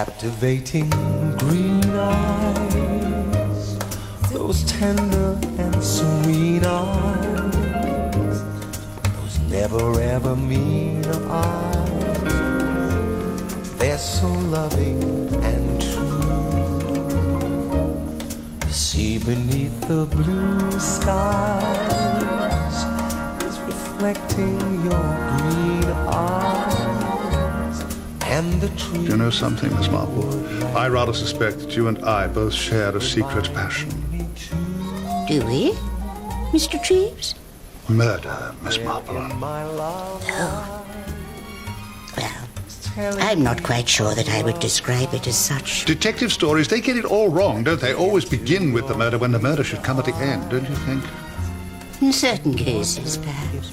captivating green eyes, those tender and serene eyes, those never ever mean eyes, they're so loving and true. You see beneath the blue skies is reflecting your green eyes. And the tree. Do you know something, Miss Marple? I rather suspect that you and I both share a secret passion. Do we, Mr. Treves? Murder, Miss Marple. Oh. Well, I'm not quite sure that I would describe it as such. Detective stories, they get it all wrong, don't they? Always begin with the murder when the murder should come at the end, don't you think? In certain cases, perhaps.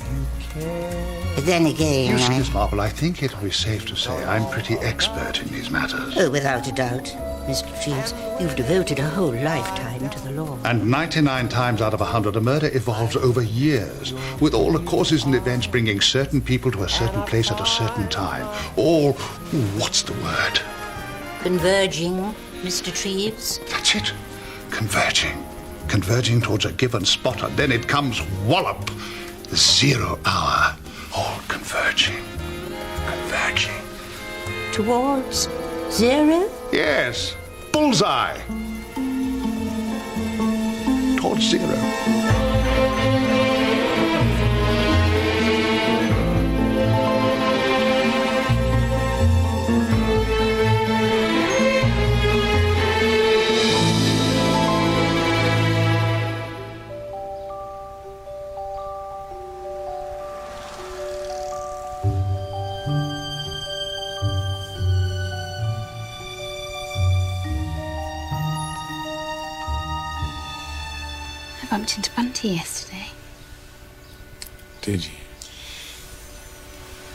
But then again, You see, Miss Marple, I think it would be safe to say I'm pretty expert in these matters. Oh, without a doubt. Mr. Treves, you've devoted a whole lifetime to the law. And 99 times out of 100, a murder evolves over years, with all the causes and events bringing certain people to a certain place at a certain time. All, what's the word? Converging, Mr. Treves? That's it. Converging. Converging towards a given spot, and then it comes wallop. The 0 hour. All converging. Converging. Towards 0? Yes. Bullseye. Towards 0. I bumped into Bunty yesterday. Did you?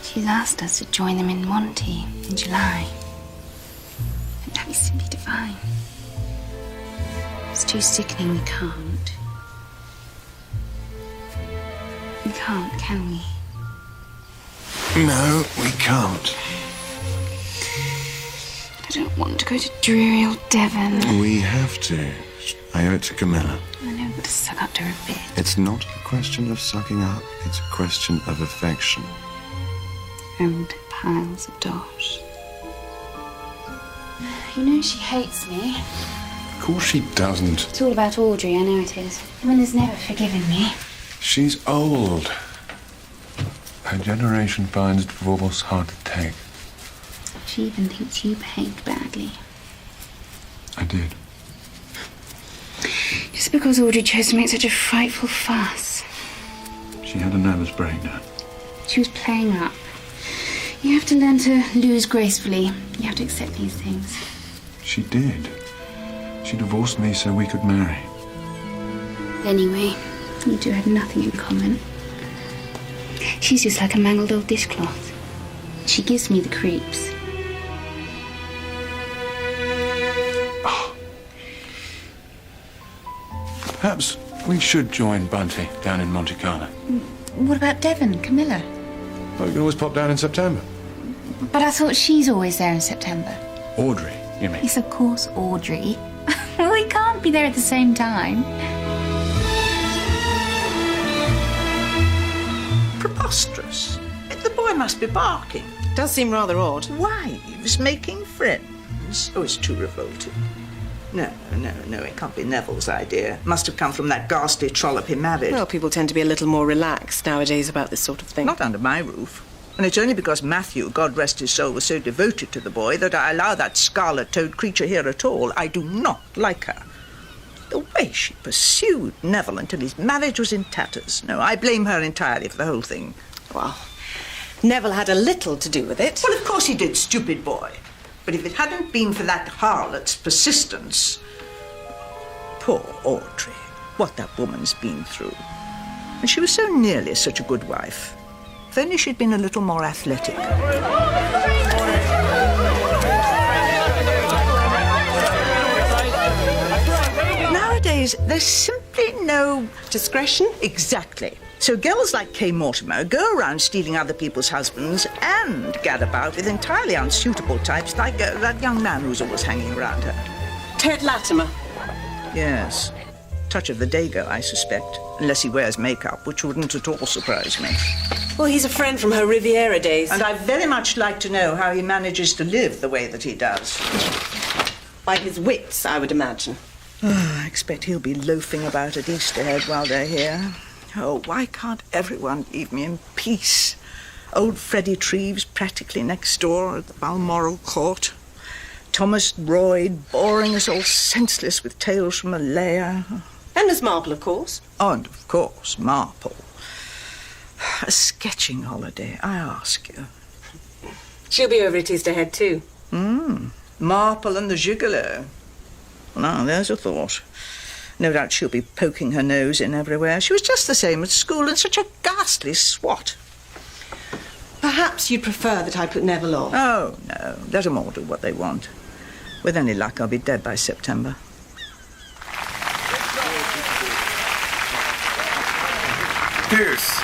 She's asked us to join them in Monty in July. And that is simply divine. It's too sickening, we can't. We can't, can we? No, we can't. I don't want to go to dreary old Devon. We have to. I owe it to Camilla. I know I've got to suck up to her a bit. It's not a question of sucking up, it's a question of affection. And piles of dosh. You know she hates me. Of course she doesn't. It's all about Audrey, I know it is. Camilla's never forgiven me. She's old. Her generation finds divorce hard to take. She even thinks you behaved badly. I did. Just because Audrey chose to make such a frightful fuss. She had a nervous breakdown. She was playing up. You have to learn to lose gracefully. You have to accept these things. She did. She divorced me so we could marry. Anyway, you two had nothing in common. She's just like a mangled old dishcloth. She gives me the creeps. Perhaps we should join Bunty down in Monte Carlo. What about Devon, Camilla? Well, we can always pop down in September. But I thought she's always there in September. Audrey, you mean? Yes, of course, Audrey. Well, we can't be there at the same time. Preposterous. The boy must be barking. Does seem rather odd. Wives making friends. Oh, it's too revolting. No, it can't be Neville's idea. Must have come from that ghastly trollop he married. Well, people tend to be a little more relaxed nowadays about this sort of thing. Not under my roof. And it's only because Matthew, God rest his soul, was so devoted to the boy that I allow that scarlet-toed creature here at all. I do not like her. The way she pursued Neville until his marriage was in tatters. No, I blame her entirely for the whole thing. Well, Neville had a little to do with it. Well, of course he did, stupid boy. But if it hadn't been for that harlot's persistence... Poor Audrey. What that woman's been through. And she was so nearly such a good wife. If only she'd been a little more athletic. Nowadays, there's simply no... Discretion? Exactly. So girls like Kay Mortimer go around stealing other people's husbands and gad about with entirely unsuitable types like that young man who's always hanging around her. Ted Latimer. Yes. Touch of the Dago, I suspect. Unless he wears makeup, which wouldn't at all surprise me. Well, he's a friend from her Riviera days. And I'd very much like to know how he manages to live the way that he does. By his wits, I would imagine. I expect he'll be loafing about at Easterhead while they're here. Oh, why can't everyone leave me in peace? Old Freddie Treves practically next door at the Balmoral Court. Thomas Royd boring us all senseless with tales from Malaya. And Miss Marple, of course. And, of course, Marple. A sketching holiday, I ask you. She'll be over at Easterhead, too. Marple and the gigolo. Now, there's a thought. No doubt she'll be poking her nose in everywhere. She was just the same at school and such a ghastly swat. Perhaps you'd prefer that I put Neville off. Oh, no. Let them all do what they want. With any luck, I'll be dead by September. Deuce.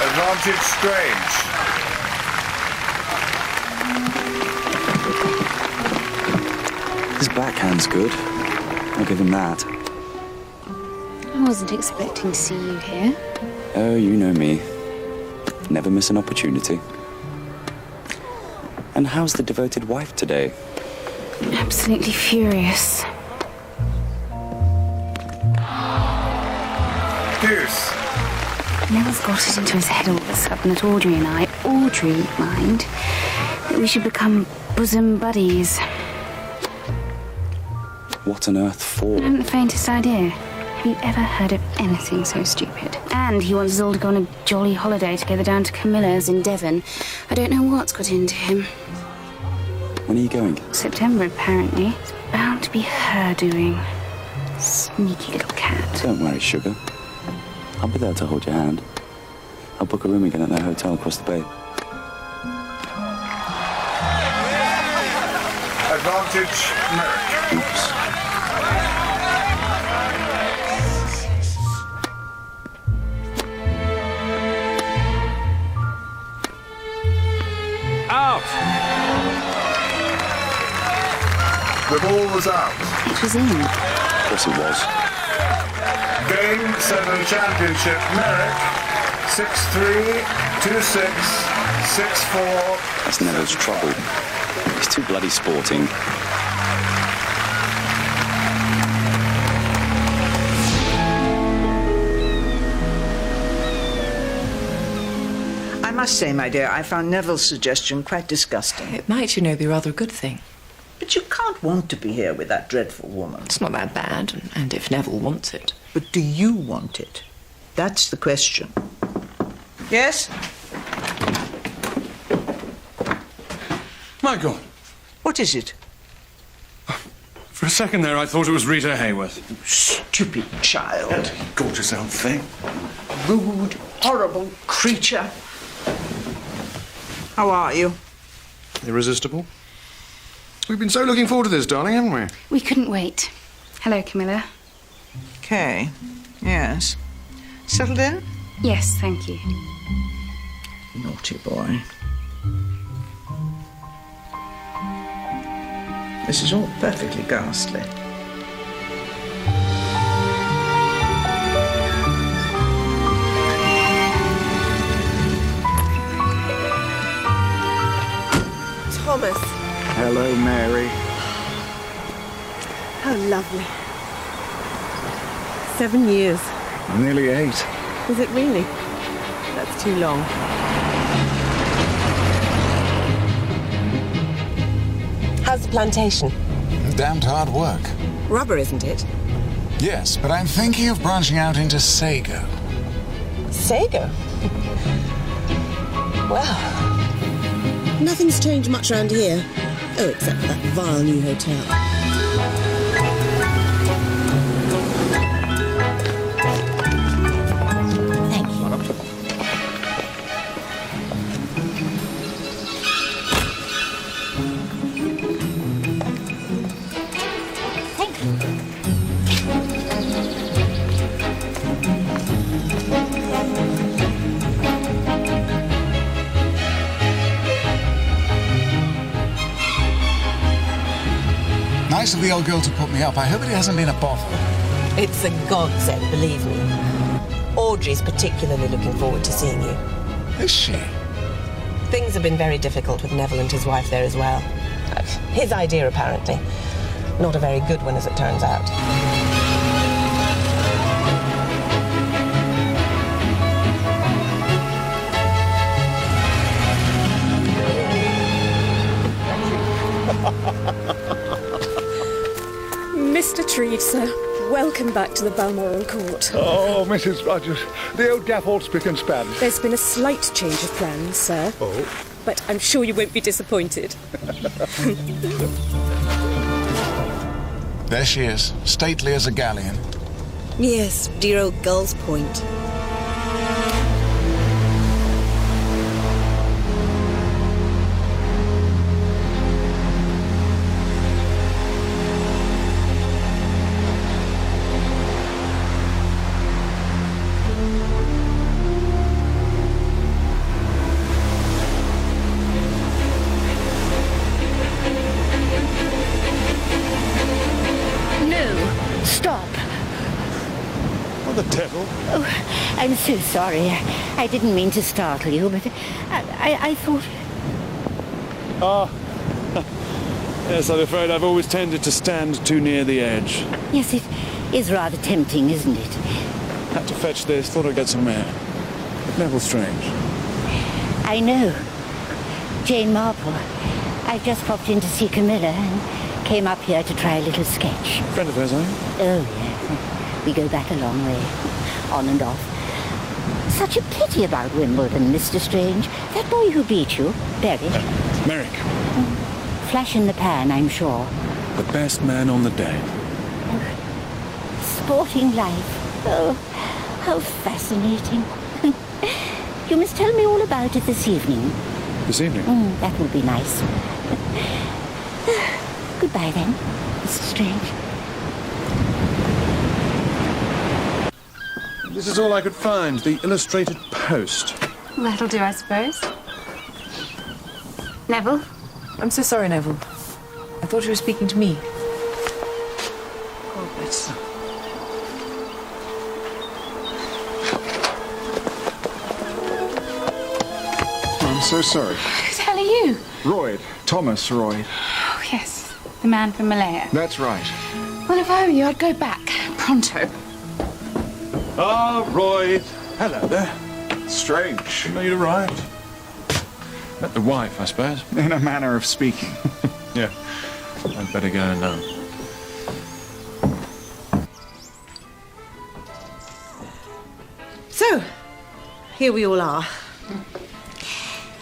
Advantage Strange. His backhand's good. I'll give him that. I wasn't expecting to see you here. Oh, you know me. Never miss an opportunity. And how's the devoted wife today? Absolutely furious. Deuce. Neville's got it into his head all of a sudden that Audrey and I, Audrey, mind, that we should become bosom buddies. What on earth for? I haven't the faintest idea. Have you ever heard of anything so stupid? And he wants us all to go on a jolly holiday together down to Camilla's in Devon. I don't know what's got into him. When are you going? September, apparently. It's bound to be her doing. Sneaky little cat. Don't worry, sugar. I'll be there to hold your hand. I'll book a room again at their hotel across the bay. Advantage Merrick. Oops. Out! The ball was out. It was in. Of course it was. Game 7 championship, Merrick. 6-3, 2-6, 6-4. That's Neville's trouble. He's too bloody sporting. I must say, my dear, I found Neville's suggestion quite disgusting. It might, you know, be rather a good thing. But you can't want to be here with that dreadful woman. It's not that bad, and if Neville wants it. But do you want it? That's the question. Yes? My God. What is it? For a second there, I thought it was Rita Hayworth. Stupid child. Gorgeous old thing. Rude, horrible creature. How are you? Irresistible. We've been so looking forward to this, darling, haven't we? We couldn't wait. Hello, Camilla. Kay. Yes. Settled in? Yes, thank you. Naughty boy. This is all perfectly ghastly. Thomas. Hello, Mary. How lovely. 7 years. Nearly 8. Is it really? That's too long. How's the plantation? Damned hard work. Rubber, isn't it? Yes, but I'm thinking of branching out into sago. Sago? Well, nothing's changed much around here. Oh, except for that vile new hotel. Thank you. Nice of the old girl to put me up. I hope it hasn't been a bother. It's a godsend, believe me. Audrey's particularly looking forward to seeing you. Is she? Things have been very difficult with Neville and his wife there as well. His idea, apparently. Not a very good one, as it turns out. Mr. Treves, sir. Welcome back to the Balmoral Court. Oh, Mrs. Rogers, the old gaff all spick and span. There's been a slight change of plans, sir. Oh? But I'm sure you won't be disappointed. There she is, stately as a galleon. Yes, dear old Gull's Point. Oh, I'm so sorry. I didn't mean to startle you, but I thought... Yes, I'm afraid I've always tended to stand too near the edge. Yes, it is rather tempting, isn't it? Had to fetch this, thought I'd get some air. But Neville's strange. I know. Jane Marple. I've just popped in to see Camilla and came up here to try a little sketch. Friend of hers, are you? Oh, yes. We go back a long way, on and off. Such a pity about Wimbledon, Mr. Strange. That boy who beat you, Berwick. Merrick. Flash in the pan, I'm sure. The best man on the day. Sporting life. Oh, how fascinating. You must tell me all about it this evening. This evening? That would be nice. Goodbye, then, Mr. Strange. This is all I could find, the illustrated post. That'll do, I suppose. Neville? I'm so sorry, Neville. I thought you were speaking to me. Oh, bless. I'm so sorry. Who the hell are you? Royd. Thomas Royd. Oh, yes. The man from Malaya. That's right. Well, if I were you, I'd go back. Pronto. Ah, Royd. Hello there. Strange. No, you'd arrived. Met the wife, I suppose. In a manner of speaking. Yeah. I'd better go now. So, here we all are.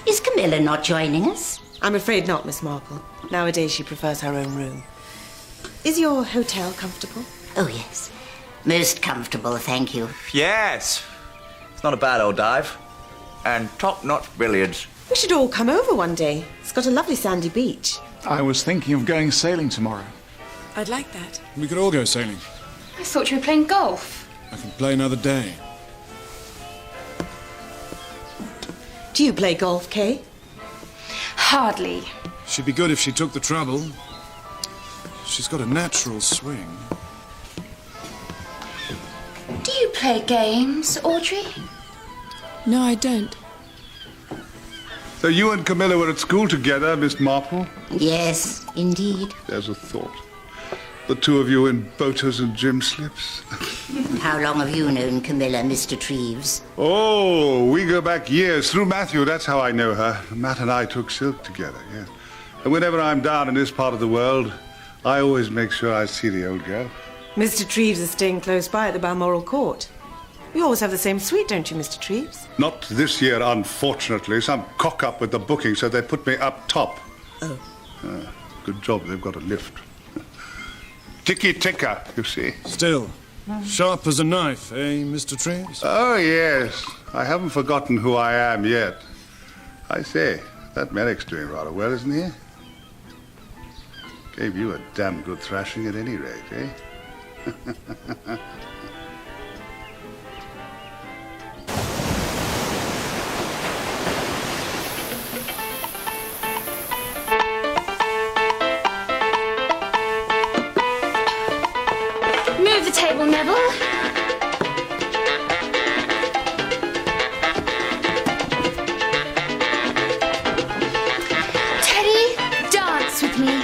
Is Camilla not joining us? I'm afraid not, Miss Marple. Nowadays she prefers her own room. Is your hotel comfortable? Oh, yes. Most comfortable, thank you. Yes. It's not a bad old dive. And top-notch billiards. We should all come over one day. It's got a lovely sandy beach. I was thinking of going sailing tomorrow. I'd like that. We could all go sailing. I thought you were playing golf. I can play another day. Do you play golf, Kay? Hardly. She'd be good if she took the trouble. She's got a natural swing. Do you play games, Audrey? No, I don't. So you and Camilla were at school together, Miss Marple? Yes, indeed. There's a thought. The two of you in boaters and gym slips. How long have you known Camilla, Mr. Treves? Oh, we go back years. Through Matthew, that's how I know her. Matt and I took silk together, yeah. And whenever I'm down in this part of the world, I always make sure I see the old girl. Mr. Treves is staying close by at the Balmoral Court. You always have the same suite, don't you, Mr. Treves? Not this year, unfortunately. Some cock-up with the booking, so they put me up top. Oh. Good job, they've got a lift. Ticky-ticker, you see. Still, sharp as a knife, eh, Mr. Treves? Oh, yes. I haven't forgotten who I am yet. I say, that Merrick's doing rather well, isn't he? Gave you a damn good thrashing at any rate, eh? the table, Neville. Teddy, dance with me.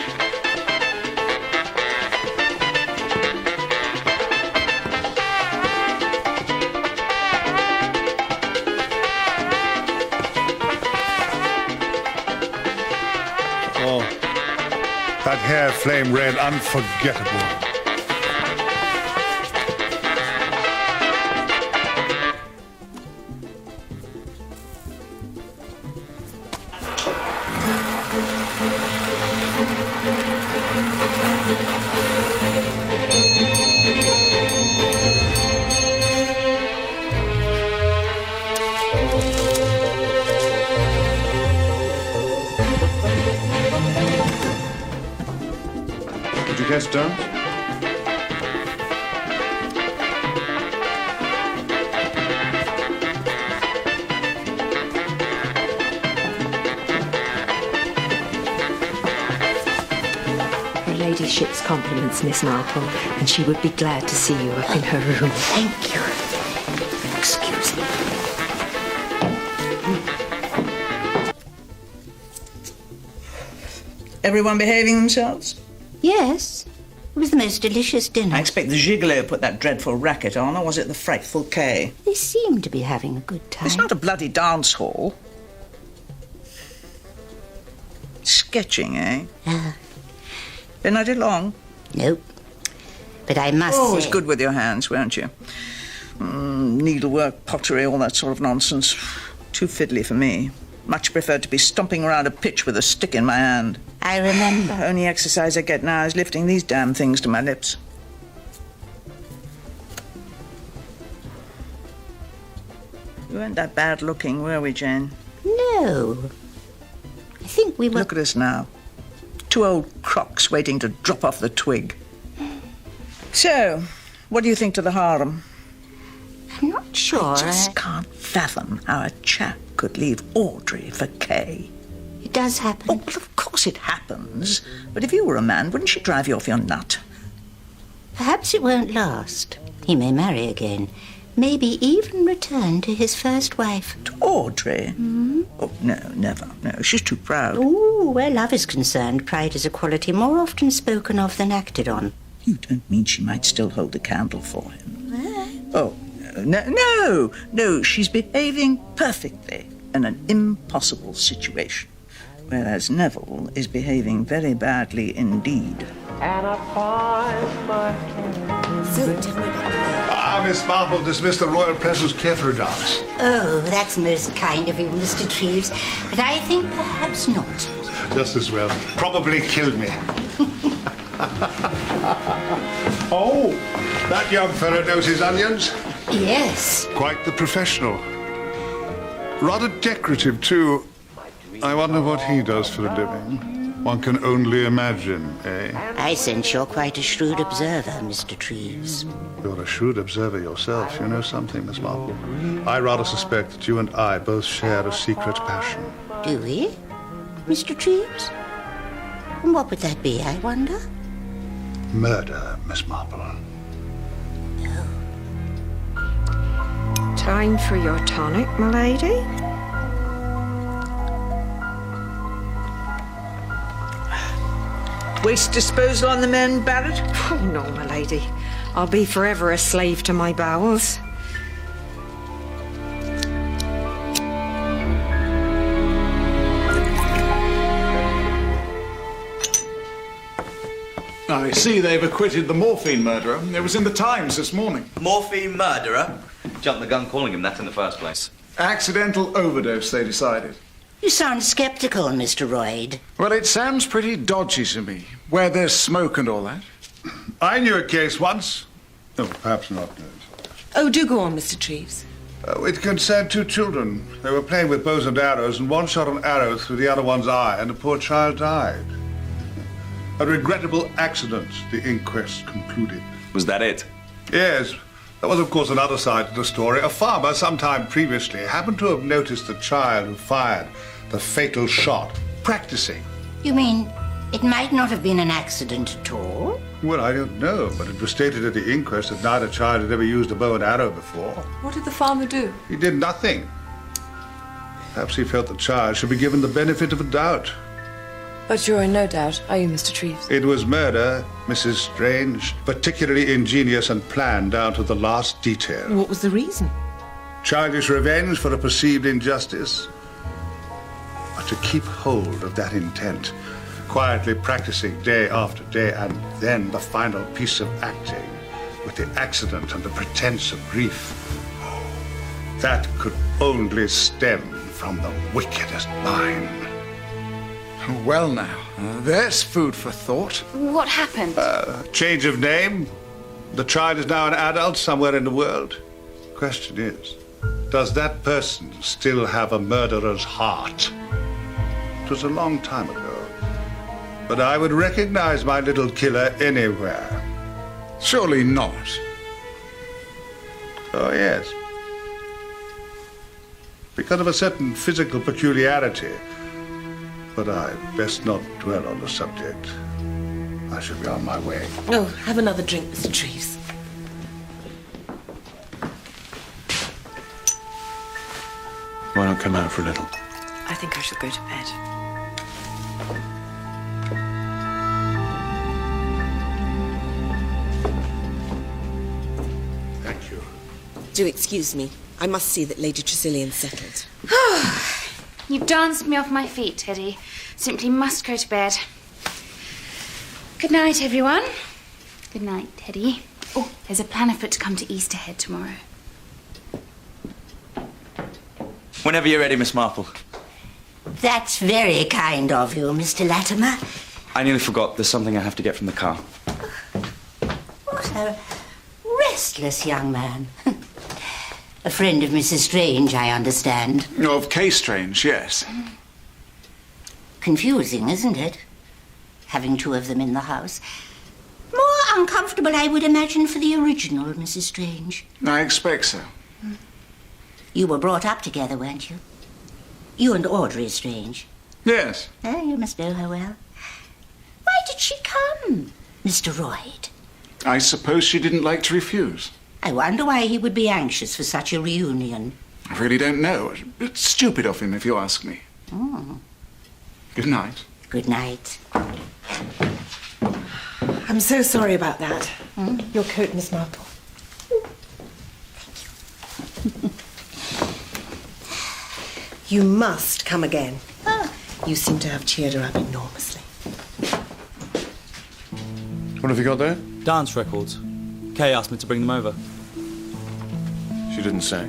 Oh, that hair flame red, unforgettable. Did you catch dance? Her ladyship's compliments, Miss Marple, and she would be glad to see you up in her room. Thank you. Excuse me. Everyone behaving themselves? Yes. It was the most delicious dinner. I expect the gigolo put that dreadful racket on, or was it the frightful K? They seem to be having a good time. It's not a bloody dance hall. Sketching, eh? Been at it long? Nope. But I must Always say... good with your hands, weren't you? Needlework, pottery, all that sort of nonsense. Too fiddly for me. Much preferred to be stomping around a pitch with a stick in my hand. I remember. The only exercise I get now is lifting these damn things to my lips. We weren't that bad looking, were we, Jane? No. I think we were... Look at us now. Two old crocs waiting to drop off the twig. So, what do you think to the harem? I'm not sure. I just can't fathom how a chap could leave Audrey for Kay. It does happen. Oh, well, of course it happens. But if you were a man, wouldn't she drive you off your nut? Perhaps it won't last. He may marry again. Maybe even return to his first wife. To Audrey? Oh, no, never. No, she's too proud. Oh, where love is concerned, pride is a quality more often spoken of than acted on. You don't mean she might still hold the candle for him? Oh, no, she's behaving perfectly in an impossible situation, whereas Neville is behaving very badly indeed. And I find my Miss Marple dismissed the royal presence clear for a dance. Oh, that's most kind of you, Mr. Treves, but I think perhaps not. Just as well. Probably killed me. Oh, that young fellow knows his onions. Yes. Quite the professional. Rather decorative, too. I wonder what he does for a living. One can only imagine, eh? I sense you're quite a shrewd observer, Mr. Treves. You're a shrewd observer yourself. You know something, Miss Marple. I rather suspect that you and I both share a secret passion. Do we, Mr. Treves? And what would that be, I wonder? Murder, Miss Marple. Time for your tonic, my lady? Waste disposal on the men, Barrett? Oh, no, my lady. I'll be forever a slave to my bowels. I see they've acquitted the morphine murderer. It was in the Times this morning. Morphine murderer? Jumped the gun calling him that in the first place. Accidental overdose, they decided. You sound sceptical, Mr. Royd. Well, it sounds pretty dodgy to me, where there's smoke and all that. I knew a case once. Oh, perhaps not. Oh, do go on, Mr. Treves. It concerned two children. They were playing with bows and arrows, and one shot an arrow through the other one's eye, and the poor child died. A regrettable accident, the inquest concluded. Was that it? Yes. There was, of course, another side to the story. A farmer, some time previously, happened to have noticed the child who fired the fatal shot practicing. You mean It might not have been an accident at all. Well, I don't know, but it was stated at the inquest that neither child had ever used a bow and arrow before. What did the farmer do? He did nothing. Perhaps he felt the child should be given the benefit of a doubt. But you're in no doubt, are you, Mr. Treves? It was murder, Mrs. Strange, particularly ingenious and planned down to the last detail. What was the reason? Childish revenge for a perceived injustice. But to keep hold of that intent, quietly practicing day after day, and then the final piece of acting with the accident and the pretense of grief, that could only stem from the wickedest mind. Well now, there's food for thought. What happened? Change of name. The child is now an adult somewhere in the world. Question is, does that person still have a murderer's heart? It was a long time ago, but I would recognize my little killer anywhere. Surely not. Oh, yes. Because of a certain physical peculiarity. But I'd best not dwell on the subject. I should be on my way. Oh, have another drink, Mr. Treves. Why not come out for a little? I think I shall go to bed. Thank you. Do excuse me. I must see that Lady Tressilian's settled. You've danced me off my feet, Teddy. Simply must go to bed. Good night, everyone. Good night, Teddy. Oh, there's a plan afoot to come to Easterhead tomorrow. Whenever you're ready, Miss Marple. That's very kind of you, Mr. Latimer. I nearly forgot. There's something I have to get from the car. What a restless young man. A friend of Mrs. Strange, I understand. Of Kay Strange, yes. Confusing, isn't it? Having two of them in the house. More uncomfortable, I would imagine, for the original Mrs. Strange. I expect so. You were brought up together, weren't you? You and Audrey Strange. Yes. Oh, you must know her well. Why did she come, Mr. Royd? I suppose she didn't like to refuse. I wonder why he would be anxious for such a reunion. I really don't know. It's stupid of him, if you ask me. Oh. Good night. Good night. I'm so sorry about that. Your coat, Miss Marple. You must come again. You seem to have cheered her up enormously. What have you got there? Dance records. Kay asked me to bring them over. She didn't say.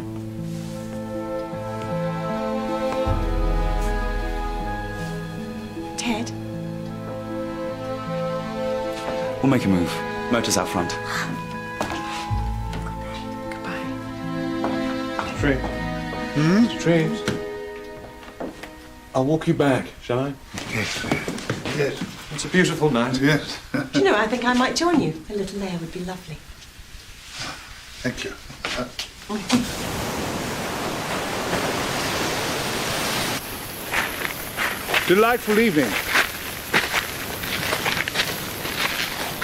Ted? We'll make a move. Motor's out front. Goodbye. Treves. Treves. I'll walk you back, shall I? Yes. Yes. It's a beautiful night. Yes. Do you know, I think I might join you. A little air would be lovely. Thank you. Delightful evening.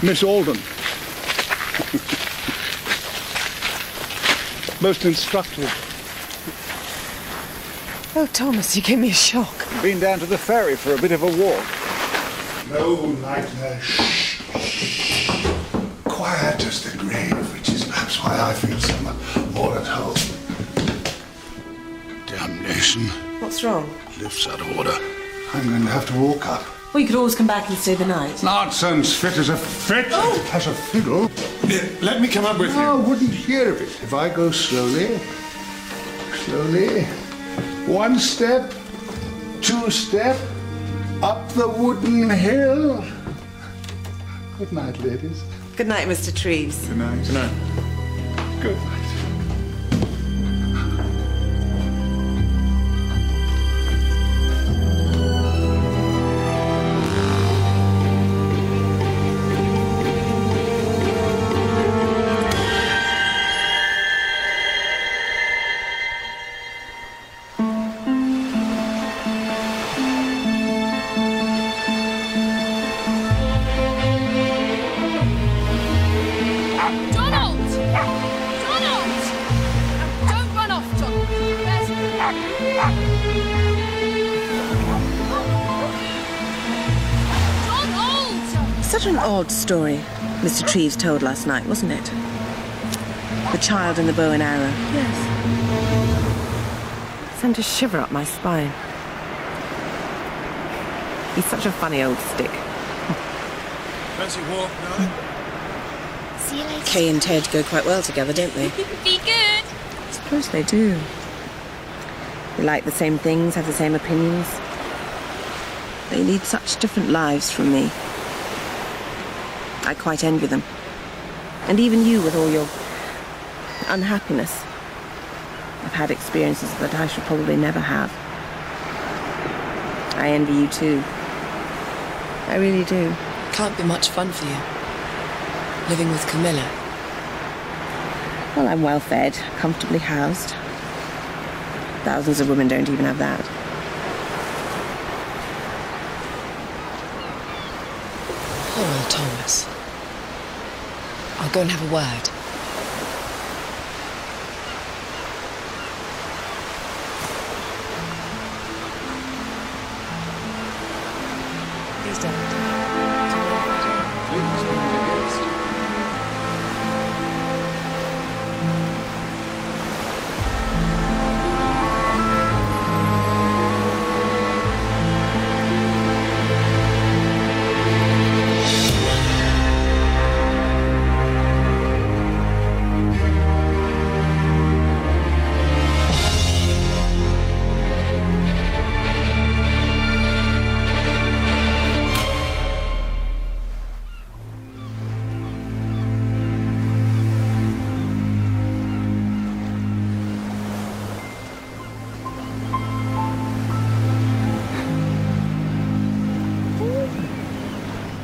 Miss Alden. Most instructive. Oh, Thomas, you gave me a shock. Been down to the ferry for a bit of a walk. No nightmare. Shh. Quiet as the grave, which is perhaps why I feel so much more at home. Damnation. What's wrong? Lift's out of order. I'm going to have to walk up. Well, you could always come back and stay the night. Nonsense. Fit as a fit. Oh. As a fiddle. Let me come up with you. I wouldn't hear of it. If I go slowly, slowly, one step, two step, up the wooden hill. Good night, ladies. Good night, Mr. Treves. Good night. Good night. Good night. Such an odd story Mr. Treves told last night, wasn't it? The child and the bow and arrow. Yes. Sent a shiver up my spine. He's such a funny old stick. Fancy walk, darling? See you later. Kay and Ted go quite well together, don't they? Be good. I suppose they do. They like the same things, have the same opinions. They lead such different lives from me. I quite envy them. And even you with all your unhappiness. I've had experiences that I should probably never have. I envy you too. I really do. Can't be much fun for you, living with Camilla. Well, I'm well fed, comfortably housed. Thousands of women don't even have that. Poor old Thomas. I'll go and have a word. Please don't.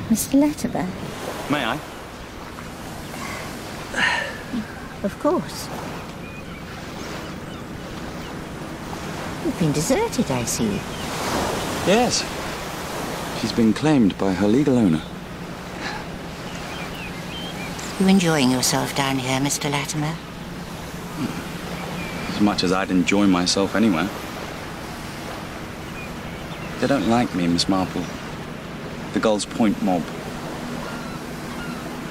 Mr. Latimer? May I? Of course. You've been deserted, I see. Yes. She's been claimed by her legal owner. You enjoying yourself down here, Mr. Latimer? As much as I'd enjoy myself anywhere. They don't like me, Miss Marple. The Gull's Point mob.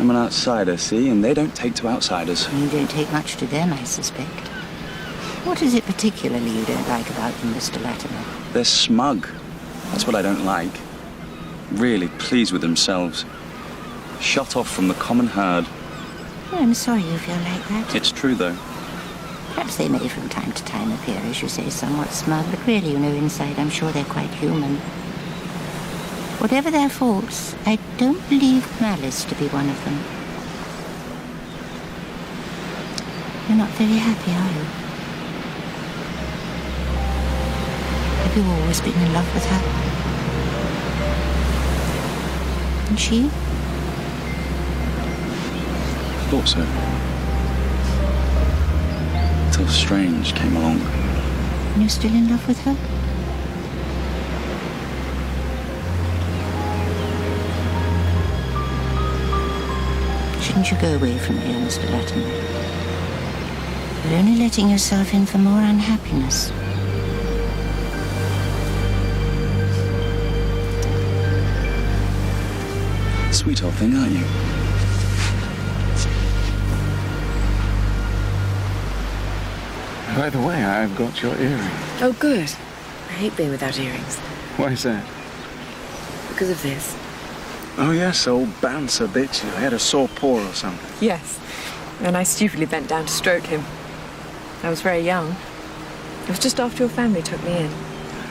I'm an outsider, see, and they don't take to outsiders. You don't take much to them, I suspect. What is it particularly you don't like about them, Mr. Latimer? They're smug. That's what I don't like. Really pleased with themselves. Shut off from the common herd. Oh, I'm sorry you feel like that. It's true, though. Perhaps they may from time to time appear, as you say, somewhat smug, but really, you know, inside, I'm sure they're quite human. Whatever their faults, I don't believe malice to be one of them. You're not very happy, are you? Have you always been in love with her? And she? Thought so. Until Strange came along. And you're still in love with her? Shouldn't you go away from here, Mr. Latimer? You're only letting yourself in for more unhappiness. Sweet old thing, aren't you? By the way, I've got your earring. Oh, good. I hate being without earrings. Why is that? Because of this. Oh, yes, old bouncer bit you. Had a sore paw or something. Yes. And I stupidly bent down to stroke him. I was very young. It was just after your family took me in.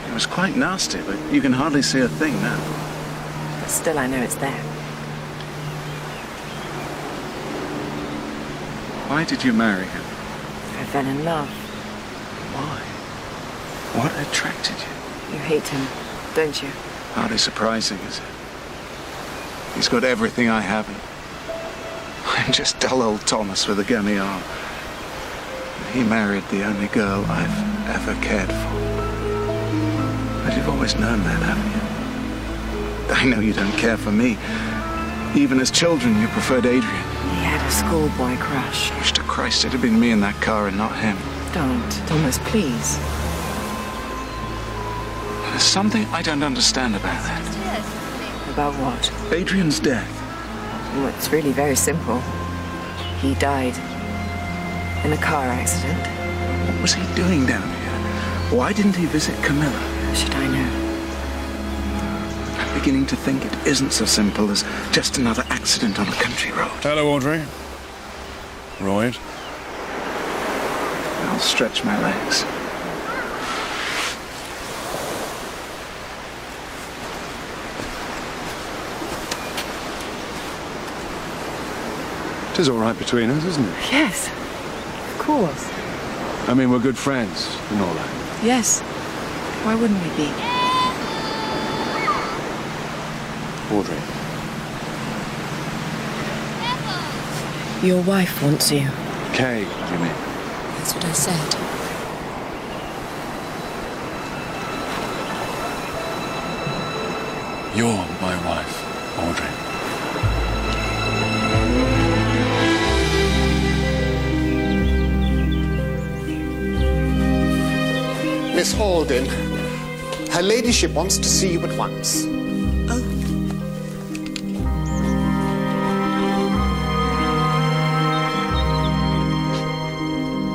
It was quite nasty, but you can hardly see a thing now. But still, I know it's there. Why did you marry him? I fell in love. Why? What attracted you? You hate him, don't you? Hardly surprising, is it? He's got everything I haven't. I'm just dull old Thomas with a gummy arm. He married the only girl I've ever cared for. But you've always known that, haven't you? I know you don't care for me. Even as children, you preferred Adrian. He had a schoolboy crush. Wish to Christ it had been me in that car and not him. Don't, Thomas, please. There's something I don't understand about that. About what? Adrian's death. Well, it's really very simple. He died in a car accident. What was he doing down here? Why didn't he visit Camilla? How should I know? I'm beginning to think it isn't so simple as just another accident on a country road. Hello, Audrey. Royd. I'll stretch my legs. It is all right between us, isn't it? Yes, of course. I mean, we're good friends and all that. Yes. Why wouldn't we be? Audrey. Your wife wants you. Kay, you mean? That's what I said. You're my wife, Audrey. Miss Alden, her ladyship wants to see you at once.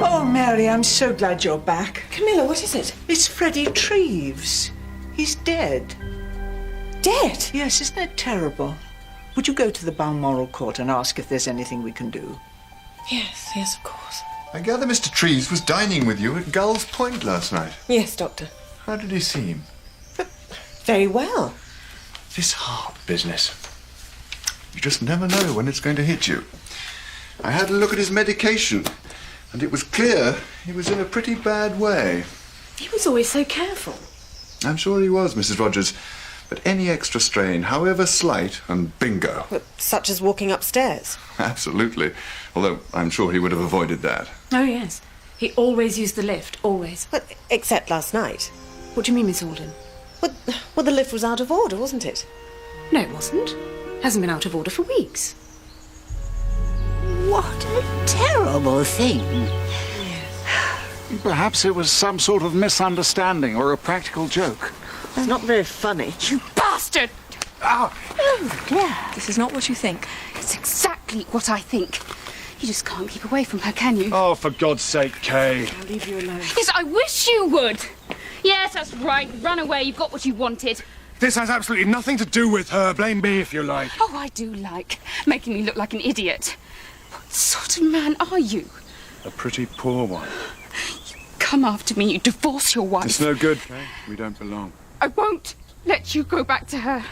Oh, Mary, I'm so glad you're back. Camilla, what is it? It's Freddie Treves. He's dead. Dead? Yes, isn't it terrible? Would you go to the Balmoral Court and ask if there's anything we can do? Yes, of course. I gather Mr. Treves was dining with you at Gull's Point last night. Yes, Doctor. How did he seem? Very well. This heart business. You just never know when it's going to hit you. I had a look at his medication, and it was clear he was in a pretty bad way. He was always so careful. I'm sure he was, Mrs. Rogers. But any extra strain, however slight, and bingo. But such as walking upstairs. Absolutely. Although I'm sure he would have avoided that. Oh, yes. He always used the lift, always. But except last night. What do you mean, Miss Alden? Well, the lift was out of order, wasn't it? No, it wasn't. Hasn't been out of order for weeks. What a terrible thing. Perhaps it was some sort of misunderstanding or a practical joke. It's not very funny. You bastard! Oh, dear. This is not what you think. It's exactly what I think. You just can't keep away from her, can you? Oh, for God's sake, Kay. I'll leave you alone. Yes, I wish you would. Yes, that's right. Run away. You've got what you wanted. This has absolutely nothing to do with her. Blame me if you like. Oh, I do like making me look like an idiot. What sort of man are you? A pretty poor one. You come after me. You divorce your wife. It's no good, Kay. We don't belong. I won't let you go back to her.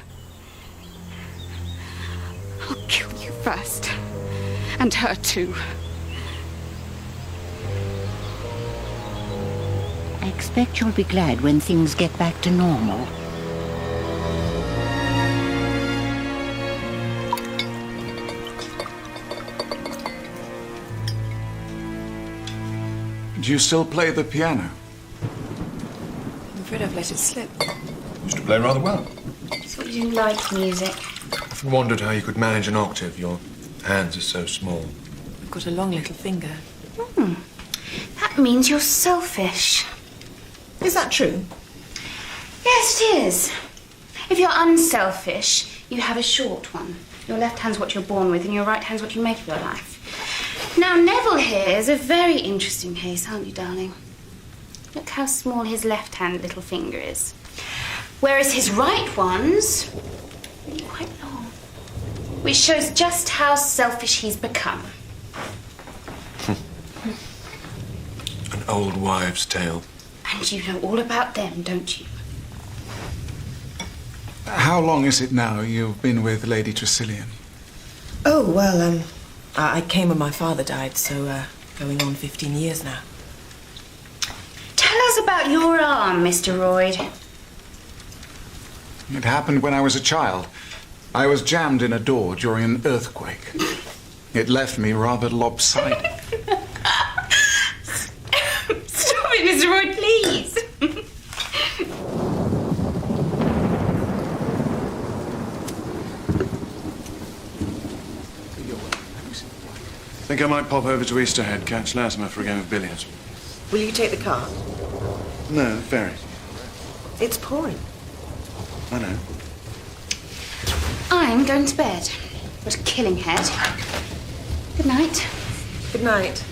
I'll kill you first. And her too. I expect you'll be glad when things get back to normal. Do you still play the piano? I'm afraid I've let it slip. Used to play rather well. Just thought you didn't like music. Often wondered how you could manage an octave. Your hands are so small. I've got a long little finger. That means you're selfish. Is that true? Yes, it is. If you're unselfish, you have a short one. Your left hand's what you're born with, and your right hand's what you make of your life. Now, Neville here is a very interesting case, aren't you, darling? Look how small his left-hand little finger is. Whereas his right one's really quite long. Which shows just how selfish he's become. An old wives' tale. And you know all about them, don't you? how long is it now you've been with Lady Tressilian? Oh, well, I came when my father died, so going on 15 years now. Tell us about your arm, Mr. Royd. It happened when I was a child. I was jammed in a door during an earthquake. It left me rather lopsided. Stop it, Mr. Royd, please. I think I might pop over to Easterhead, catch Latimer for a game of billiards. Will you take the car? No, ferry. It's pouring. I know. I'm going to bed. What a killing head. Good night. Good night.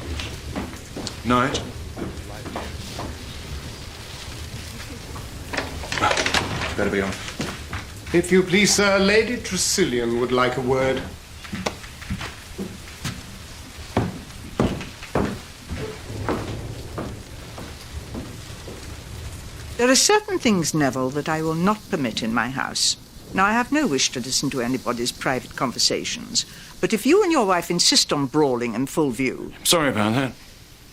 Night. Better be on. If you please, sir, Lady Tressilian would like a word. There are certain things, Neville, that I will not permit in my house. Now, I have no wish to listen to anybody's private conversations, but if you and your wife insist on brawling in full view... Sorry about that.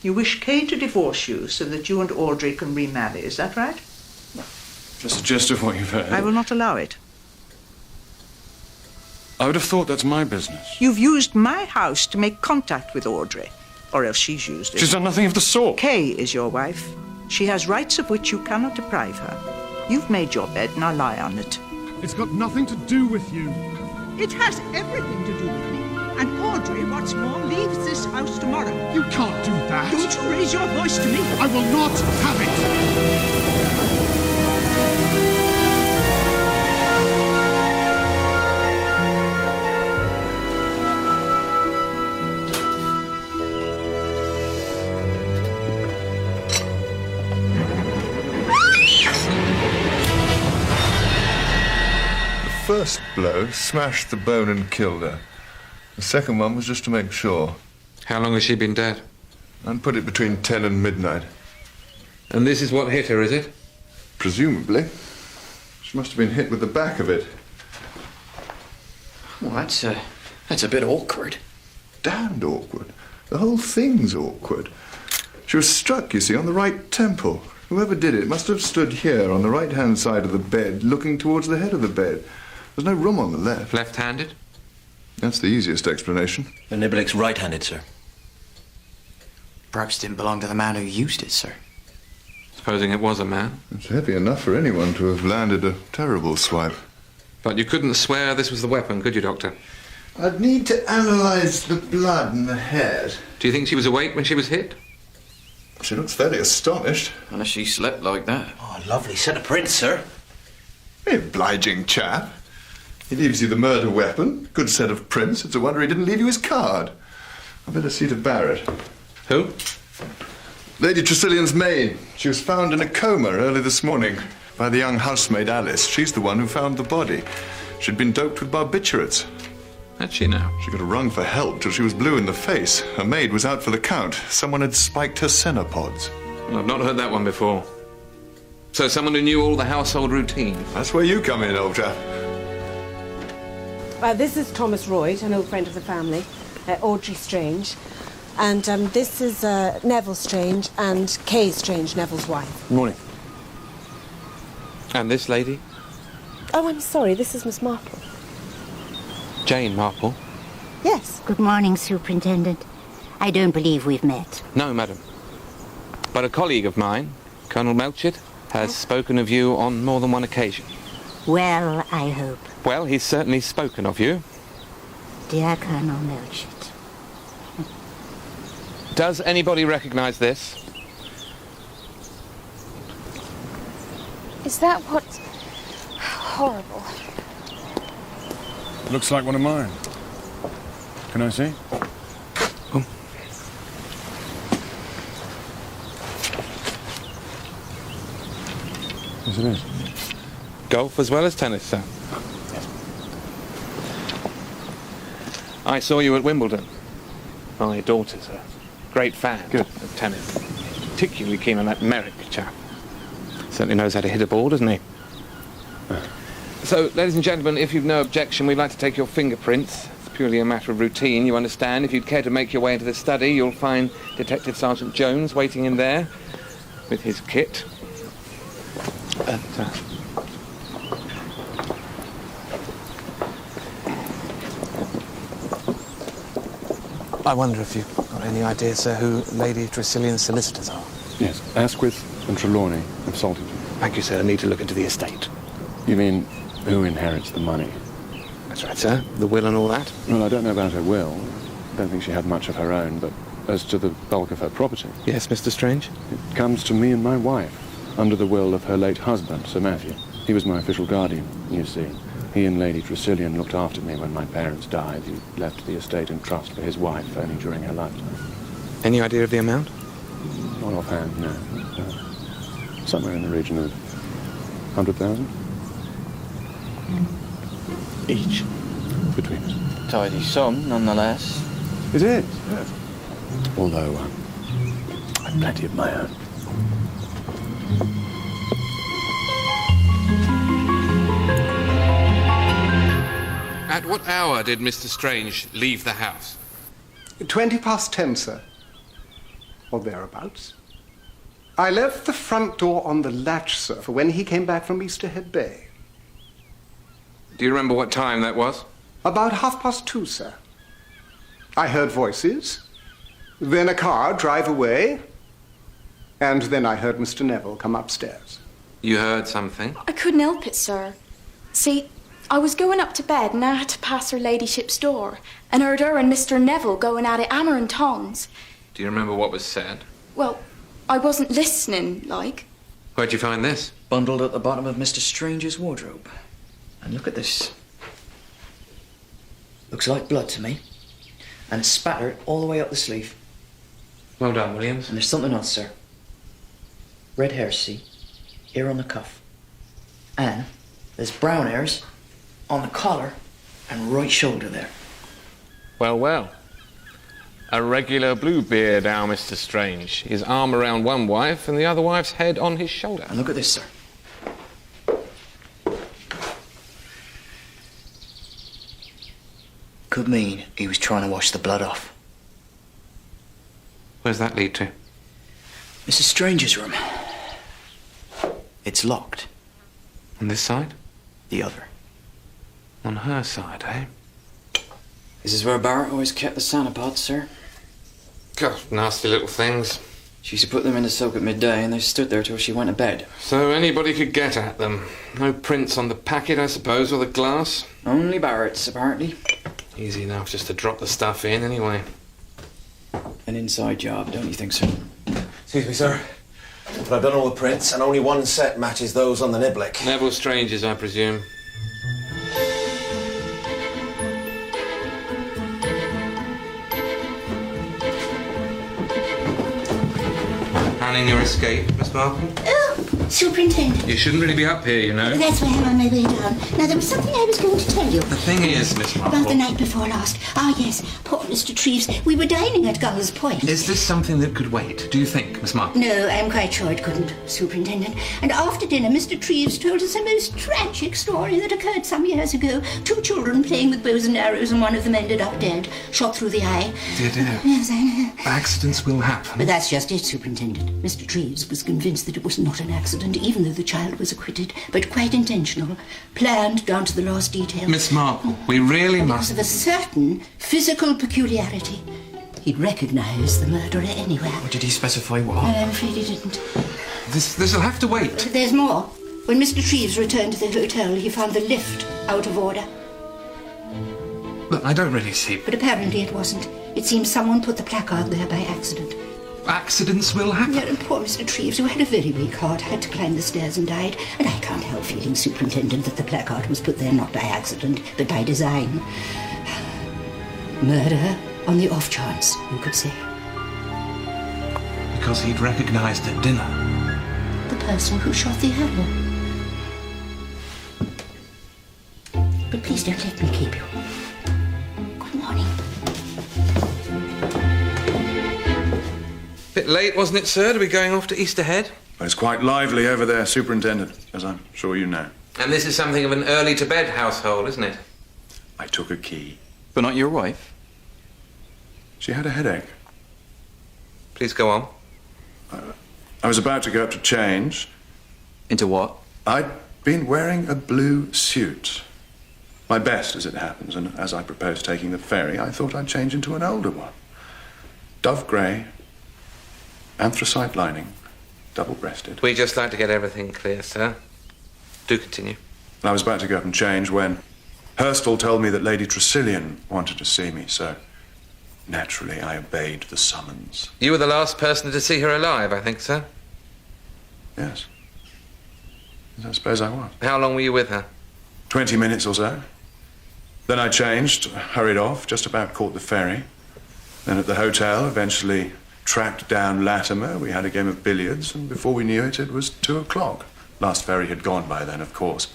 You wish Kay to divorce you so that you and Audrey can remarry, is that right? Just a gist of what you've heard. I will not allow it. I would have thought that's my business. You've used my house to make contact with Audrey, or else she's used it. She's done nothing of the sort. Kay is your wife. She has rights of which you cannot deprive her. You've made your bed, now lie on it. It's got nothing to do with you. It has everything to do with me. And Audrey, what's more, leaves this house tomorrow. You can't do that. Don't you raise your voice to me. I will not have it. The first blow smashed the bone and killed her. The second one was just to make sure. How long has she been dead? I'd put it between 10 and midnight. And this is what hit her, is it? Presumably. She must have been hit with the back of it. Well, that's a bit awkward. Damned awkward. The whole thing's awkward. She was struck, you see, on the right temple. Whoever did it must have stood here on the right-hand side of the bed, looking towards the head of the bed. There's no room on the left. Left-handed? That's the easiest explanation. The Niblick's right-handed, sir. Perhaps it didn't belong to the man who used it, sir. Supposing it was a man? It's heavy enough for anyone to have landed a terrible swipe. But you couldn't swear this was the weapon, could you, Doctor? I'd need to analyse the blood and the head. Do you think she was awake when she was hit? She looks fairly astonished. Unless she slept like that. Oh, a lovely set of prints, sir. Obliging chap. He leaves you the murder weapon, good set of prints. It's a wonder he didn't leave you his card. I'd better see to Barrett. Who? Lady Tressilian's maid. She was found in a coma early this morning by the young housemaid Alice. She's the one who found the body. She'd been doped with barbiturates. Had she now? She got a rung for help till she was blue in the face. Her maid was out for the count. Someone had spiked her cenopods. Well, I've not heard that one before. So someone who knew all the household routines. That's where you come in, old chap. This is Thomas Royd, an old friend of the family, Audrey Strange. And this is Neville Strange and Kay Strange, Neville's wife. Good morning. And this lady? Oh, I'm sorry, this is Miss Marple. Jane Marple? Yes. Good morning, Superintendent. I don't believe we've met. No, madam. But a colleague of mine, Colonel Melchett, has spoken of you on more than one occasion. Well, I hope. Well, he's certainly spoken of you. Dear Colonel Melchett. Does anybody recognize this? Is that what... Horrible. Looks like one of mine. Can I see? Oh. Yes, it is. Golf as well as tennis, sir. Yes. I saw you at Wimbledon. My daughter's a great fan of tennis. Particularly keen on that Merrick chap. Certainly knows how to hit a ball, doesn't he? So, ladies and gentlemen, if you've no objection, we'd like to take your fingerprints. It's purely a matter of routine, you understand. If you'd care to make your way into the study, you'll find Detective Sergeant Jones waiting in there with his kit. I wonder if you've got any idea, sir, who Lady Tressilian's solicitors are? Yes, Asquith and Trelawney of Saltington. Thank you, sir. I need to look into the estate. You mean who inherits the money? That's right, sir. The will and all that? Well, I don't know about her will. I don't think she had much of her own, but as to the bulk of her property... Yes, Mr. Strange? It comes to me and my wife, under the will of her late husband, Sir Matthew. He was my official guardian, you see. He and Lady Tressilian looked after me when my parents died. He left the estate in trust for his wife only during her lifetime. Any idea of the amount? Not offhand, no. Somewhere in the region of 100,000. Each. Between us. Tidy sum, nonetheless. It is, yes. Although, I've plenty of my own. At what hour did Mr. Strange leave the house? 10:20, sir. Or thereabouts. I left the front door on the latch, sir, for when he came back from Easterhead Bay. Do you remember what time that was? About 2:30, sir. I heard voices, then a car drive away, and then I heard Mr. Neville come upstairs. You heard something? I couldn't help it, sir. See, I was going up to bed and I had to pass her ladyship's door and heard her and Mr. Neville going at it hammer and tongs. Do you remember what was said? Well, I wasn't listening, like. Where'd you find this? Bundled at the bottom of Mr. Strange's wardrobe. And look at this. Looks like blood to me. And it's spattered all the way up the sleeve. Well done, Williams. And there's something else, sir. Red hairs, see? Here on the cuff. And there's brown hairs on the collar and right shoulder there. Well, well. A regular Bluebeard, our Mr. Strange. His arm around one wife and the other wife's head on his shoulder. And look at this, sir. Could mean he was trying to wash the blood off. Where's that lead to? Mrs. Strange's room. It's locked. On this side? The other. On her side, eh? This is where Barrett always kept the Sanopods, sir. God, nasty little things. She used to put them in the soak at midday and they stood there till she went to bed. So anybody could get at them. No prints on the packet, I suppose, or the glass? Only Barrett's, apparently. Easy enough just to drop the stuff in, anyway. An inside job, don't you think, sir? Excuse me, sir. But I've done all the prints, and only one set matches those on the niblick. Neville Strange's, I presume. Planning your escape, Miss Marple? Oh, Superintendent. You shouldn't really be up here, you know. That's why I'm on my way down. Now, there was something I was going to tell you. The thing is, Miss Marple... About the night before last. Ah, yes, poor Mr. Treves. We were dining at Gull's Point. Is this something that could wait, do you think, Miss Marple? No, I'm quite sure it couldn't, Superintendent. And after dinner, Mr. Treves told us a most tragic story that occurred some years ago. 2 children playing with bows and arrows, and one of them ended up dead, shot through the eye. Dear. Yes, I know. Accidents will happen. But that's just it, Superintendent. Mr. Treves was convinced that it was not an accident, even though the child was acquitted, but quite intentional, planned down to the last detail. Miss Marple, we really must... Because of a certain physical peculiarity. He'd recognise the murderer anywhere. Or did he specify what? I'm afraid he didn't. This'll have to wait. There's more. When Mr. Treves returned to the hotel, he found the lift out of order. Look, I don't really see... But apparently it wasn't. It seems someone put the placard there by accident. Accidents will happen. Yeah, and poor Mr. Treves, who had a very weak heart, had to climb the stairs and died. And I can't help feeling, Superintendent, that the placard was put there not by accident, but by design. Murder on the off chance, you could say. Because he'd recognised at dinner the person who shot the arrow. But please don't let me keep you. Good morning. Bit late, wasn't it, sir, to be going off to Easterhead? It's quite lively over there, Superintendent, as I'm sure you know. And this is something of an early-to-bed household, isn't it? I took a key. But not your wife? She had a headache. Please go on. I was about to go up to change. Into what? I'd been wearing a blue suit. My best, as it happens, and as I proposed taking the ferry, I thought I'd change into an older one. Dove grey, anthracite lining, double-breasted. We'd just like to get everything clear, sir. Do continue. I was about to go up and change when Hurstle told me that Lady Tressilian wanted to see me, so naturally I obeyed the summons. You were the last person to see her alive, I think, sir? Yes. I suppose I was. How long were you with her? 20 minutes or so. Then I changed, hurried off, just about caught the ferry. Then at the hotel, eventually tracked down Latimer. We had a game of billiards, and before we knew it, it was 2 o'clock. Last ferry had gone by then, of course.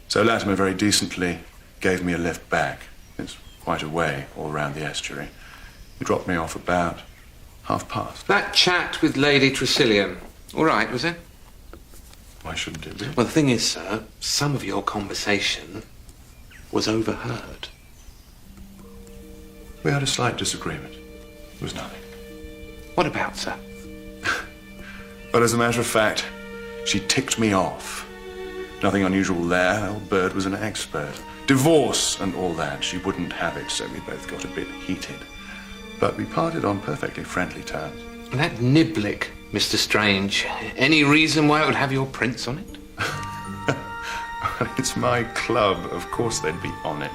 So Latimer very decently gave me a lift back. It's quite a way all round the estuary. He dropped me off about past. That chat with Lady Tressilian, all right, was it? Why shouldn't it be? Well, the thing is, sir, some of your conversation was overheard. We had a slight disagreement. It was nothing. What about, sir? Well, as a matter of fact, she ticked me off. Nothing unusual there. Old Bird was an expert. Divorce and all that. She wouldn't have it, so we both got a bit heated. But we parted on perfectly friendly terms. That niblick, Mr. Strange. Any reason why it would have your prints on it? It's my club. Of course they'd be on it.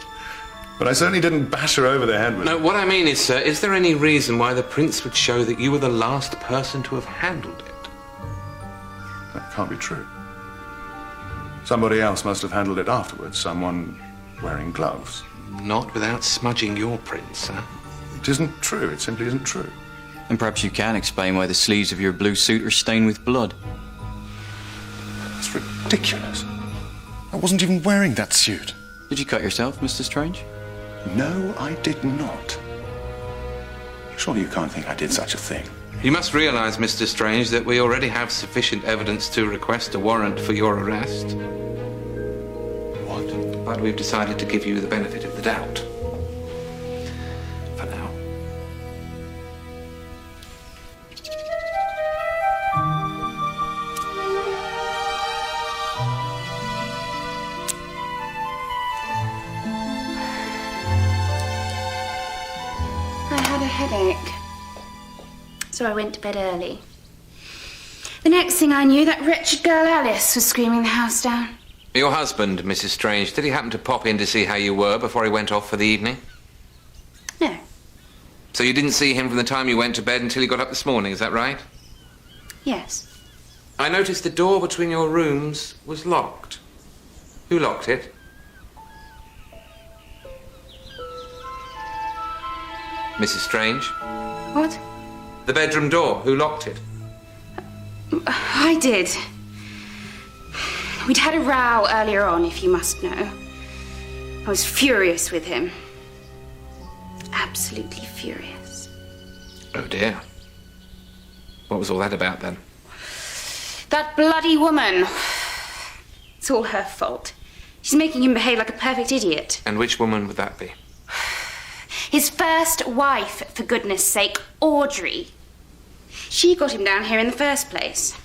But I certainly didn't bash her over the head with it. No, what I mean is, sir, is there any reason why the prints would show that you were the last person to have handled it? That can't be true. Somebody else must have handled it afterwards. Someone wearing gloves. Not without smudging your prints, sir. It isn't true. It simply isn't true. And perhaps you can explain why the sleeves of your blue suit are stained with blood. It's ridiculous. I wasn't even wearing that suit. Did you cut yourself, Mr. Strange? No, I did not. Surely you can't think I did such a thing. You must realize, Mr. Strange, that we already have sufficient evidence to request a warrant for your arrest. What? But we've decided to give you the benefit of the doubt. For now. I had a headache, so I went to bed early. The next thing I knew, that wretched girl Alice was screaming the house down. Your husband, Mrs. Strange, did he happen to pop in to see how you were before he went off for the evening? No. So you didn't see him from the time you went to bed until you got up this morning, is that right? Yes. I noticed the door between your rooms was locked. Who locked it? Mrs. Strange? What? The bedroom door. Who locked it? I did. We'd had a row earlier on, if you must know. I was furious with him. Absolutely furious. Oh, dear. What was all that about, then? That bloody woman. It's all her fault. She's making him behave like a perfect idiot. And which woman would that be? His first wife, for goodness sake, Audrey. She got him down here in the first place.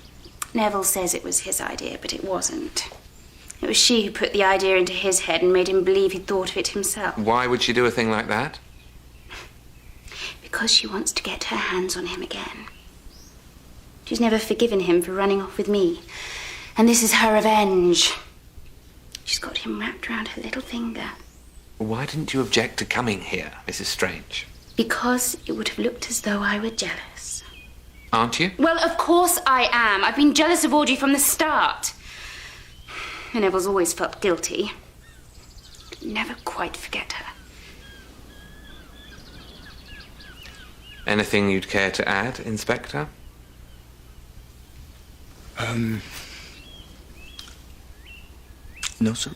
Neville says it was his idea, but it wasn't. It was she who put the idea into his head and made him believe he'd thought of it himself. Why would she do a thing like that? Because she wants to get her hands on him again. She's never forgiven him for running off with me. And this is her revenge. She's got him wrapped around her little finger. Why didn't you object to coming here, Mrs. Strange? Because it would have looked as though I were jealous. Aren't you? Well, of course I am. I've been jealous of Audrey from the start. And Neville's always felt guilty. Could never quite forget her. Anything you'd care to add, Inspector? No, sir.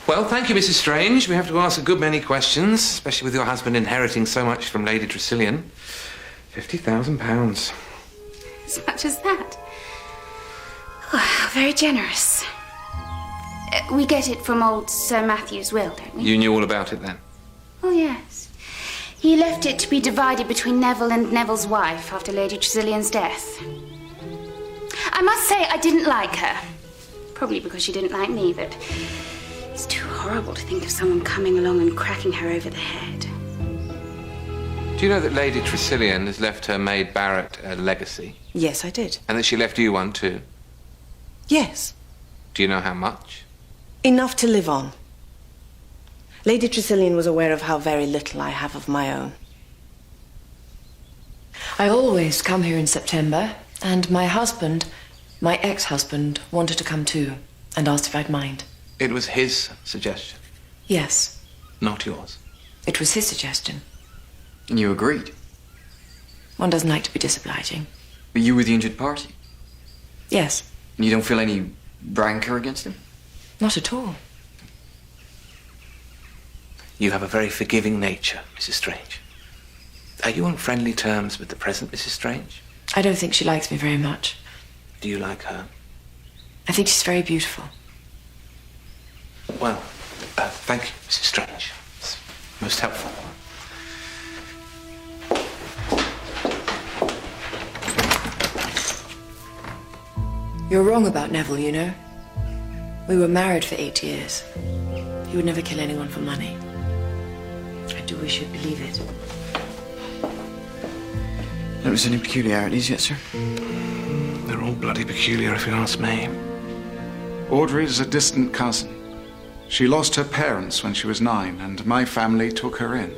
Well, thank you, Mrs. Strange. We have to ask a good many questions, especially with your husband inheriting so much from Lady Tressilian. £50,000. As much as that? Oh, how very generous. We get it from old Sir Matthew's will, don't we? You knew all about it then? Oh, yes. He left it to be divided between Neville and Neville's wife after Lady Tressilian's death. I must say I didn't like her. Probably because she didn't like me, but it's too horrible to think of someone coming along and cracking her over the head. Do you know that Lady Tressilian has left her maid Barrett a legacy? Yes, I did. And that she left you one too? Yes. Do you know how much? Enough to live on. Lady Tressilian was aware of how very little I have of my own. I always come here in September, and my husband, my ex-husband, wanted to come too, and asked if I'd mind. It was his suggestion, Yes, not yours. it was his suggestion. And you agreed? One doesn't like to be disobliging. But you were the injured party? Yes, And you don't feel any rancor against him? not at all. You have a very forgiving nature, Mrs. Strange. Are you on friendly terms with the present Mrs. Strange? I don't think she likes me very much. Do you like her? I think she's very beautiful. Well, thank you, Mrs. Strange. It's most helpful. You're wrong about Neville, you know. We were married for 8 years. He would never kill anyone for money. I do wish you'd believe it. Notice any peculiarities yet, sir? They're all bloody peculiar, if you ask me. Audrey's a distant cousin. She lost her parents when she was 9, and my family took her in.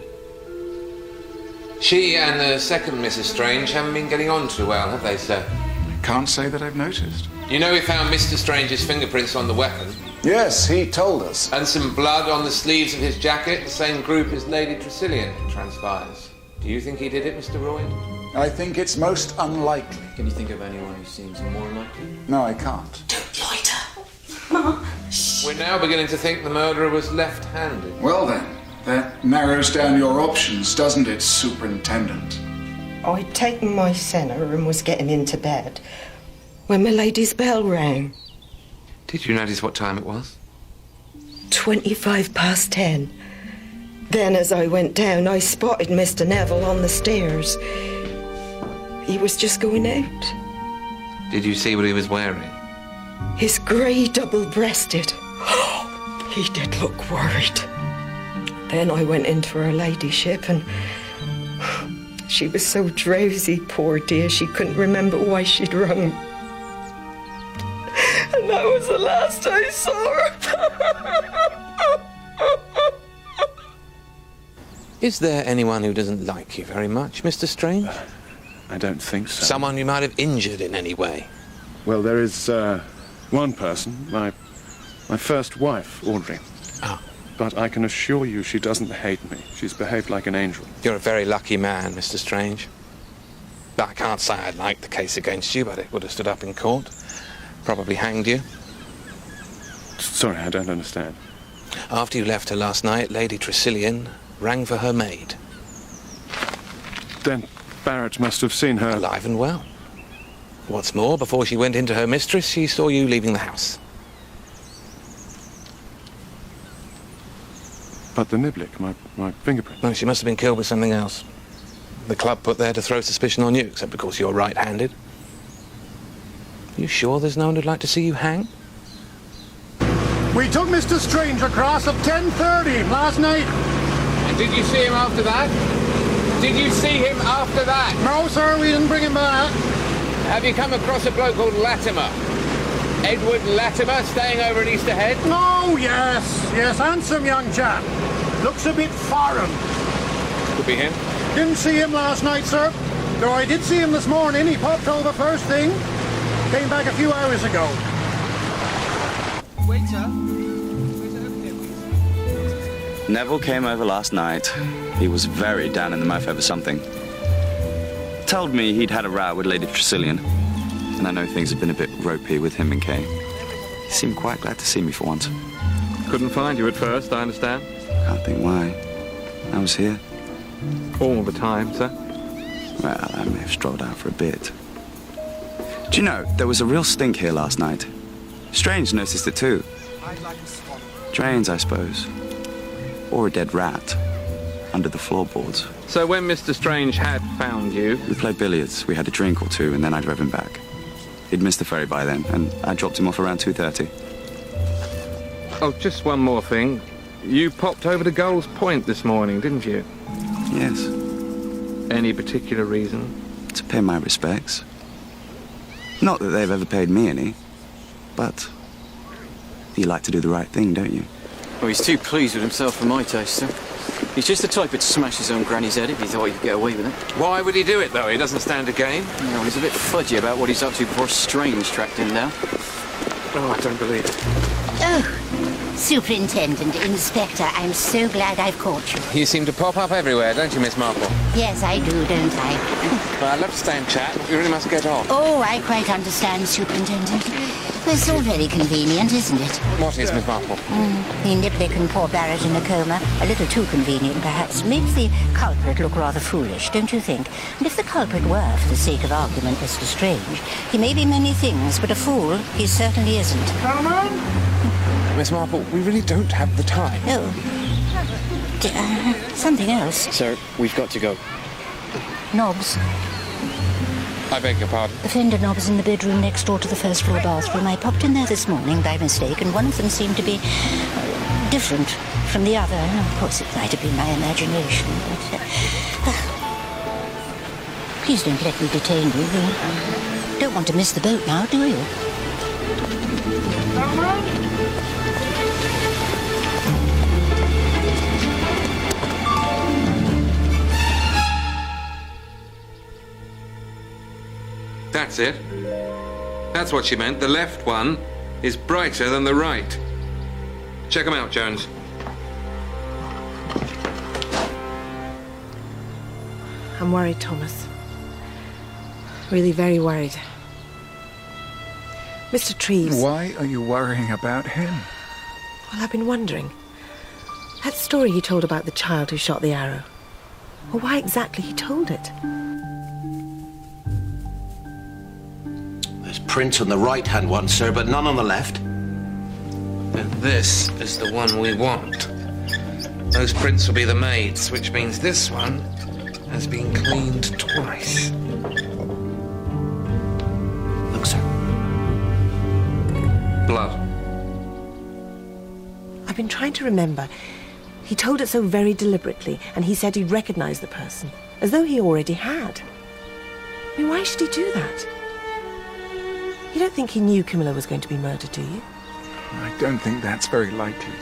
She and the second Mrs. Strange haven't been getting on too well, have they, sir? Can't say that I've noticed. You know we found Mr. Strange's fingerprints on the weapon? Yes, he told us. And some blood on the sleeves of his jacket, the same group as Lady Tressilian, it transpires. Do you think he did it, Mr. Royd? I think it's most unlikely. Can you think of anyone who seems more likely? No, I can't. We're now beginning to think the murderer was left-handed. Well then, that narrows down your options, doesn't it, Superintendent? I'd taken my senner and was getting into bed when my lady's bell rang. Did you notice what time it was? 10:25. Then as I went down, I spotted Mr. Neville on the stairs. He was just going out. Did you see what he was wearing? His grey double-breasted. He did look worried. Then I went into her ladyship and she was so drowsy, poor dear, she couldn't remember why she'd rung. And that was the last I saw her. Is there anyone who doesn't like you very much, Mr. Strange? I don't think so. Someone you might have injured in any way? Well, there is one person, my first wife, Audrey. Ah. But I can assure you she doesn't hate me. She's behaved like an angel. You're a very lucky man, Mr. Strange. I can't say I liked the case against you, but it would have stood up in court. Probably hanged you. Sorry, I don't understand. After you left her last night, Lady Tressilian rang for her maid. Then Barrett must have seen her... Alive and well. What's more, before she went into her mistress, she saw you leaving the house. But the niblick, my fingerprint... No, she must have been killed with something else. The club put there to throw suspicion on you, except because you're right-handed. You sure there's no one who'd like to see you hang? We took Mr. Strange across at 10:30 last night. And did you see him after that? Did you see him after that? No, sir, we didn't bring him back. Have you come across a bloke called Latimer? Edward Latimer, staying over at Easterhead? Oh, yes, handsome young chap. Looks a bit foreign. Could be him. Didn't see him last night, sir. Though I did see him this morning. He popped over first thing. Came back a few hours ago. Waiter. Neville came over last night. He was very down in the mouth over something. Told me he'd had a row with Lady Tressilian. And I know things have been a bit ropey with him and Kay. He seemed quite glad to see me for once. Couldn't find you at first, I understand. Can't think why. I was here. All the time, sir? Well, I may have strolled out for a bit. Do you know, there was a real stink here last night. Strange noticed it too. Drains, I suppose. Or a dead rat. Under the floorboards. So when Mr. Strange had found you... We played billiards. We had a drink or two, and then I drove him back. He'd missed the ferry by then, and I dropped him off around 2:30. Oh, just one more thing. You popped over to Gull's Point this morning, didn't you? Yes. Any particular reason? To pay my respects. Not that they've ever paid me any, but you like to do the right thing, don't you? Well, he's too pleased with himself for my taste, sir. He's just the type who'd smash his own granny's head if he thought he could get away with it. Why would he do it, though? He doesn't stand a gain. No, he's a bit fudgy about what he's up to before Strange tracked him down. Oh, I don't believe it. Oh, Superintendent, Inspector, I'm so glad I've caught you. You seem to pop up everywhere, don't you, Miss Marple? Yes, I do, don't I? Well, I'd love to stay and chat, but we really must get on. Oh, I quite understand, Superintendent. Well, it's all very convenient, isn't it? What is, Miss Marple? The Niblick and poor Barrett in a coma. A little too convenient, perhaps. Makes the culprit look rather foolish, don't you think? And if the culprit were, for the sake of argument, Mr. Strange, he may be many things, but a fool he certainly isn't. Come on! Miss Marple, we really don't have the time. Oh. Something else. Sir, we've got to go. Knobs. I beg your pardon? The fender knobs in the bedroom next door to the first floor bathroom. I popped in there this morning by mistake, and one of them seemed to be different from the other. Of course, it might have been my imagination, but... please don't let me detain you. You don't want to miss the boat now, do you? Come on! That's it. That's what she meant. The left one is brighter than the right. Check them out, Jones. I'm worried, Thomas. Really very worried. Mr. Treves... Why are you worrying about him? Well, I've been wondering. That story he told about the child who shot the arrow. Well, why exactly he told it? There's prints on the right-hand one, sir, but none on the left. And this is the one we want. Those prints will be the maid's, which means this one has been cleaned twice. Look, sir. Blood. I've been trying to remember. He told it so very deliberately, and he said he'd recognize the person, as though he already had. I mean, why should he do that? You don't think he knew Camilla was going to be murdered, do you? I don't think that's very likely.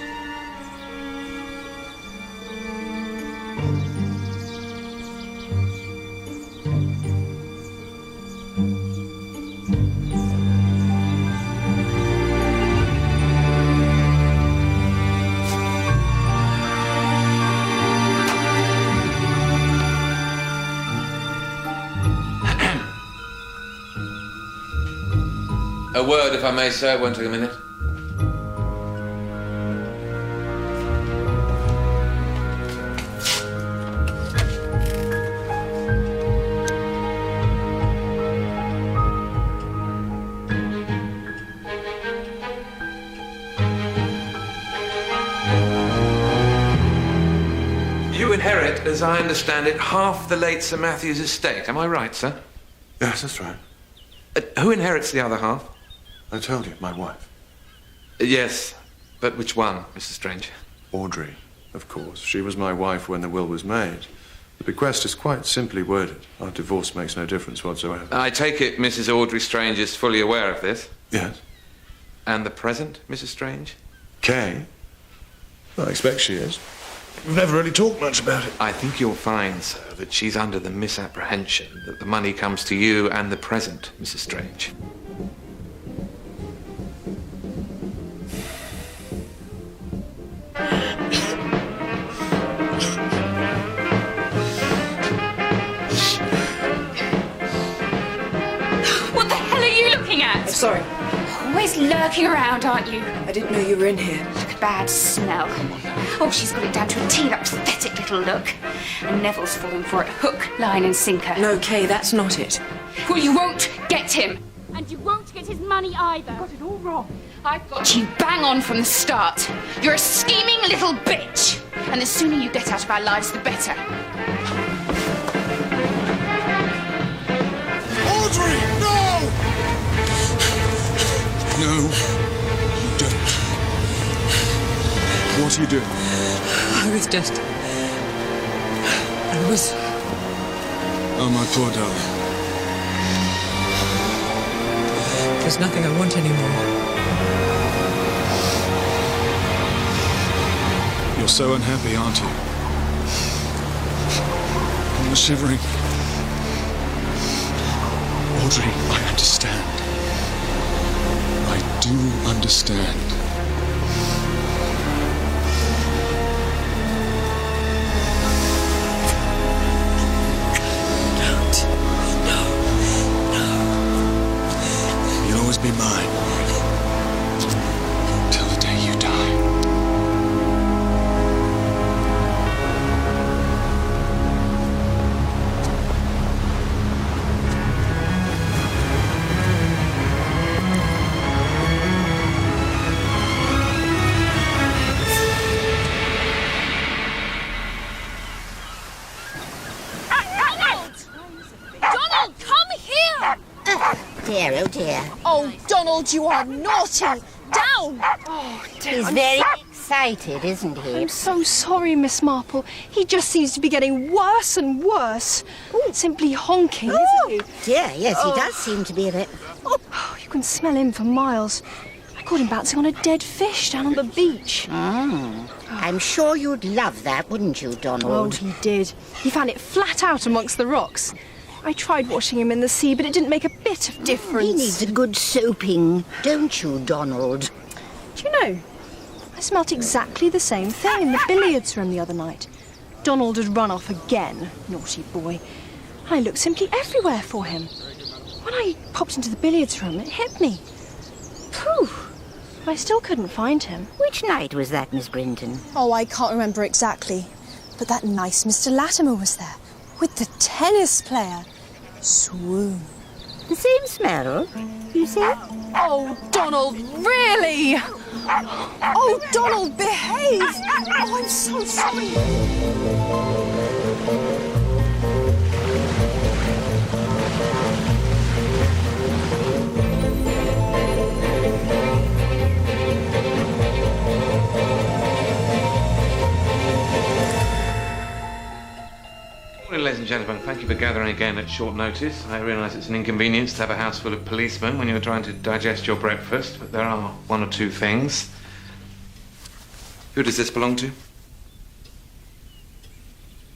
A word, if I may, sir. It won't take a minute. You inherit, as I understand it, half the late Sir Matthew's estate. Am I right, sir? Yes, that's right. Who inherits the other half? I told you, my wife. Yes, but which one, Mr. Strange? Audrey, of course. She was my wife when the will was made. The bequest is quite simply worded. Our divorce makes no difference whatsoever. I take it Mrs. Audrey Strange is fully aware of this? Yes. And the present, Mrs. Strange? Kay? I expect she is. We've never really talked much about it. I think you'll find, sir, that she's under the misapprehension that the money comes to you and the present, Mrs. Strange. What the hell are you looking at? Sorry. Always lurking around, aren't you? I didn't know you were in here. Bad smell. Oh, she's got it down to a T, that pathetic little look. And Neville's fallen for it, hook, line and sinker. No, Kay, that's not it. Well, you won't get him. And you won't get his money either. You got it all wrong. I've got you bang on from the start. You're a scheming little bitch. And the sooner you get out of our lives, the better. Audrey, no! No, you don't. What are you doing? I was just... I was... Oh, my poor darling. There's nothing I want anymore. You're so unhappy, aren't you? You're shivering. Audrey, I understand. I do understand. mine. Till the day you die. Dear, oh dear. Oh, Donald, you are naughty! Down! Oh, dear. He's very excited, isn't he? I'm so sorry, Miss Marple. He just seems to be getting worse and worse. Simply honking, isn't he? Dear, yes, he does seem to be a bit... Oh, you can smell him for miles. I caught him bouncing on a dead fish down on the beach. I'm sure you'd love that, wouldn't you, Donald? Oh, he did. He found it flat out amongst the rocks. I tried washing him in the sea, but it didn't make a bit of difference. He needs a good soaping, don't you, Donald? Do you know, I smelt exactly the same thing in the billiards room the other night. Donald had run off again, naughty boy. I looked simply everywhere for him. When I popped into the billiards room, it hit me. Phew! I still couldn't find him. Which night was that, Miss Brinton? Oh, I can't remember exactly. But that nice Mr. Latimer was there, with the tennis player. Swoon. The same smell, you said? Oh, Donald, really? Oh, Donald, behave! Oh, I'm so sorry. Well, ladies and gentlemen, thank you for gathering again at short notice. I realise it's an inconvenience to have a house full of policemen when you're trying to digest your breakfast, but there are one or two things. Who does this belong to?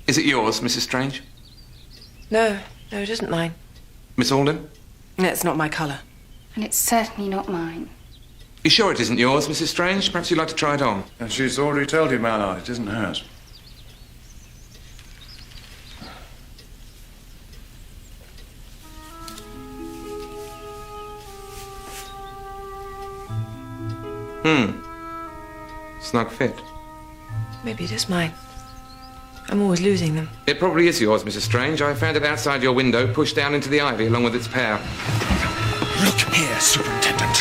Is it yours, Mrs. Strange? No, it isn't mine. Miss Alden? No, it's not my colour. And it's certainly not mine. You sure it isn't yours, Mrs. Strange? Perhaps you'd like to try it on. And she's already told you, Mallard, it isn't hers. Snug fit. Maybe it is mine. I'm always losing them. It probably is yours, Mrs. Strange. I found it outside your window, pushed down into the ivy along with its pair. Look here, Superintendent.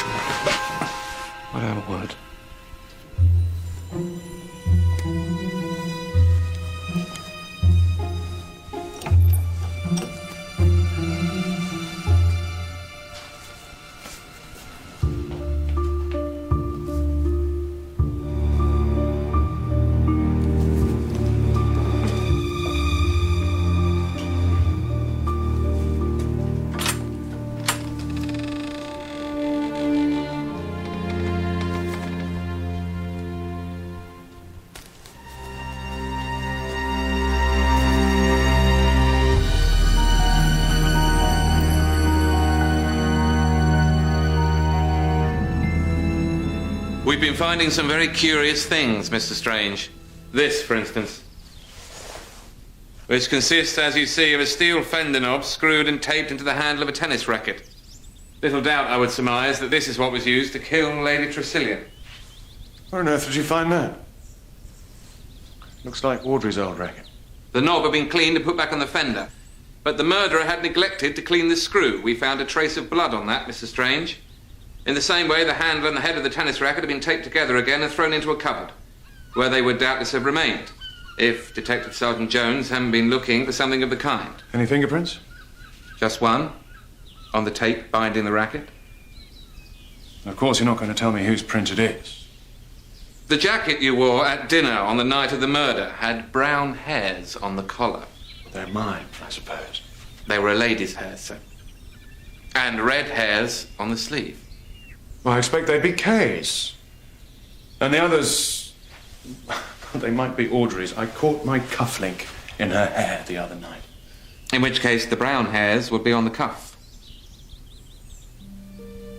What a word. We've been finding some very curious things, Mr. Strange. This, for instance. Which consists, as you see, of a steel fender knob screwed and taped into the handle of a tennis racket. Little doubt, I would surmise, that this is what was used to kill Lady Tressilian. Where on earth did you find that? Looks like Audrey's old racket. The knob had been cleaned and put back on the fender. But the murderer had neglected to clean the screw. We found a trace of blood on that, Mr. Strange. In the same way, the handle and the head of the tennis racket had been taped together again and thrown into a cupboard, where they would doubtless have remained, if Detective Sergeant Jones hadn't been looking for something of the kind. Any fingerprints? Just one, on the tape binding the racket. Of course, you're not going to tell me whose print it is. The jacket you wore at dinner on the night of the murder had brown hairs on the collar. They're mine, I suppose. They were a lady's hairs, sir. And red hairs on the sleeve. Well, I expect they'd be Kay's. And the others... they might be Audrey's. I caught my cufflink in her hair the other night. In which case, the brown hairs would be on the cuff.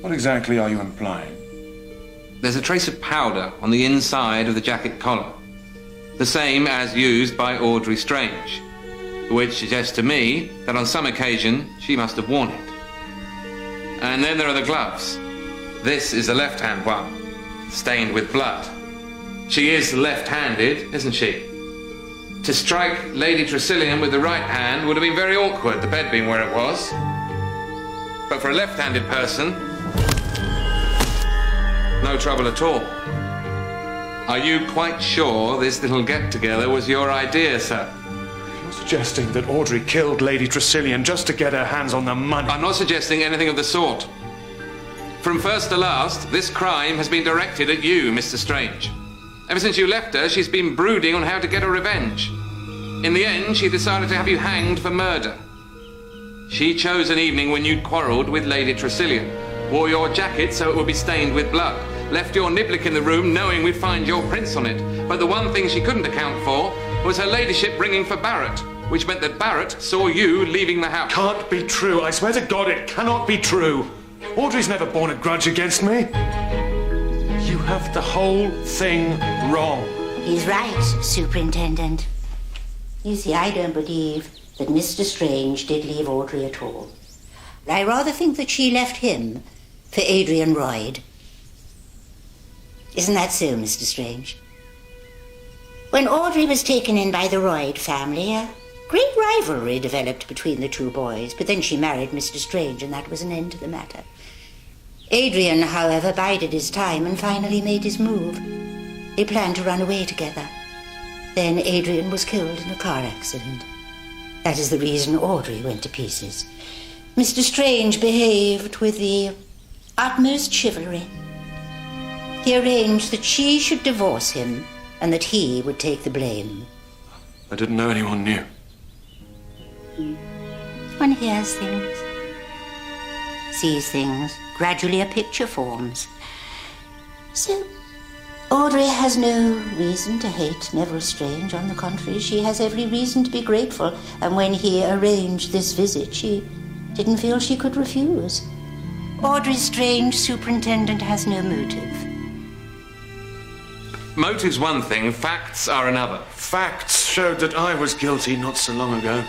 What exactly are you implying? There's a trace of powder on the inside of the jacket collar. The same as used by Audrey Strange. Which suggests to me that on some occasion she must have worn it. And then there are the gloves. This is the left-hand one, stained with blood. She is left-handed, isn't she? To strike Lady Tressilian with the right hand would have been very awkward, the bed being where it was. But for a left-handed person, no trouble at all. Are you quite sure this little get-together was your idea, sir? You're suggesting that Audrey killed Lady Tressilian just to get her hands on the money? I'm not suggesting anything of the sort. From first to last, this crime has been directed at you, Mr. Strange. Ever since you left her, she's been brooding on how to get her revenge. In the end, she decided to have you hanged for murder. She chose an evening when you'd quarrelled with Lady Tressilian, wore your jacket so it would be stained with blood, left your niblick in the room knowing we'd find your prints on it. But the one thing she couldn't account for was her ladyship ringing for Barrett, which meant that Barrett saw you leaving the house. Can't be true. I swear to God it cannot be true. Audrey's never borne a grudge against me. You have the whole thing wrong. He's right, Superintendent. You see, I don't believe that Mr. Strange did leave Audrey at all. I rather think that she left him for Adrian Royd. Isn't that so, Mr. Strange? When Audrey was taken in by the Royd family, a great rivalry developed between the two boys, but then she married Mr. Strange, and that was an end to the matter. Adrian, however, bided his time and finally made his move. They planned to run away together. Then Adrian was killed in a car accident. That is the reason Audrey went to pieces. Mr. Strange behaved with the utmost chivalry. He arranged that she should divorce him and that he would take the blame. I didn't know anyone knew. One hears things, sees things, gradually a picture forms. So, Audrey has no reason to hate Neville Strange. On the contrary, she has every reason to be grateful. And when he arranged this visit, she didn't feel she could refuse. Audrey Strange, Superintendent, has no motive. Motive's one thing, facts are another. Facts showed that I was guilty not so long ago.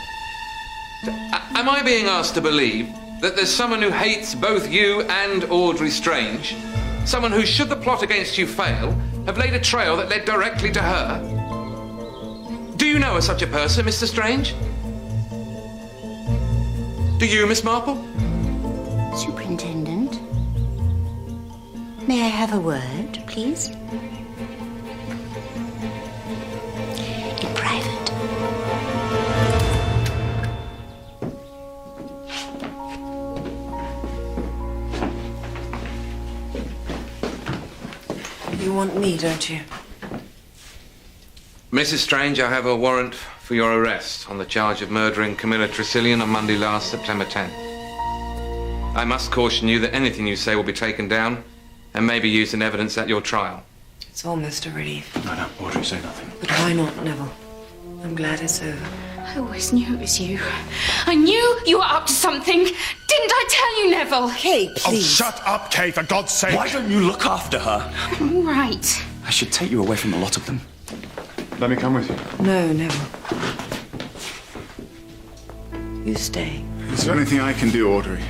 Am I being asked to believe that there's someone who hates both you and Audrey Strange? Someone who, should the plot against you fail, have laid a trail that led directly to her? Do you know of such a person, Mr. Strange? Do you, Miss Marple? Superintendent, may I have a word, please? In private. You want me, don't you? Mrs. Strange, I have a warrant for your arrest on the charge of murdering Camilla Tressilian on Monday last, September 10th. I must caution you that anything you say will be taken down and may be used in evidence at your trial. It's almost a relief. No, Audrey, say nothing. But why not, Neville? I'm glad it's over. I always knew it was you. I knew you were up to something. Didn't I tell you, Neville? Kate, please. Oh, shut up, Kate, for God's sake. Why don't you look after her? All right. I should take you away from a lot of them. Let me come with you. No, Neville. You stay. Is there anything I can do, Audrey?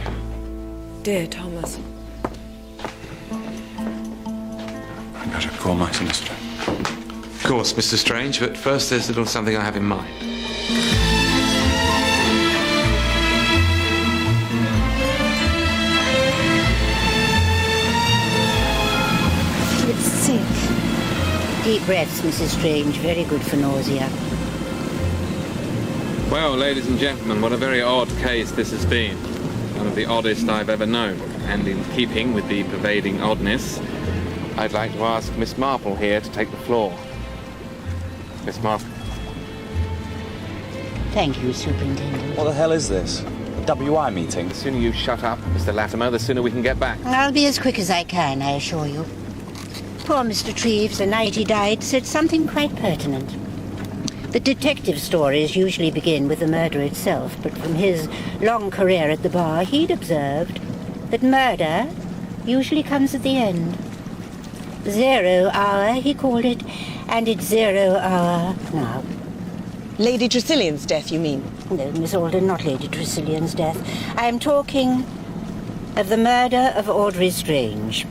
Dear Thomas. I'd better call my solicitor. Of course, Mr. Strange, but first there's a little something I have in mind. It's sick. Deep breaths, Mrs. Strange. Very good for nausea. Well, ladies and gentlemen, what a very odd case this has been. One of the oddest I've ever known. And in keeping with the pervading oddness, I'd like to ask Miss Marple here to take the floor. Miss Marple. Thank you, Superintendent. What the hell is this? A WI meeting? The sooner you shut up, Mr. Latimer, the sooner we can get back. I'll be as quick as I can, I assure you. Poor Mr. Treves, the night he died, said something quite pertinent. The detective stories usually begin with the murder itself, but from his long career at the bar, he'd observed that murder usually comes at the end. 0 hour, he called it, and it's 0 hour now. Lady Tressilian's death, you mean? No, Miss Alden, not Lady Tressilian's death. I'm talking of the murder of Audrey Strange.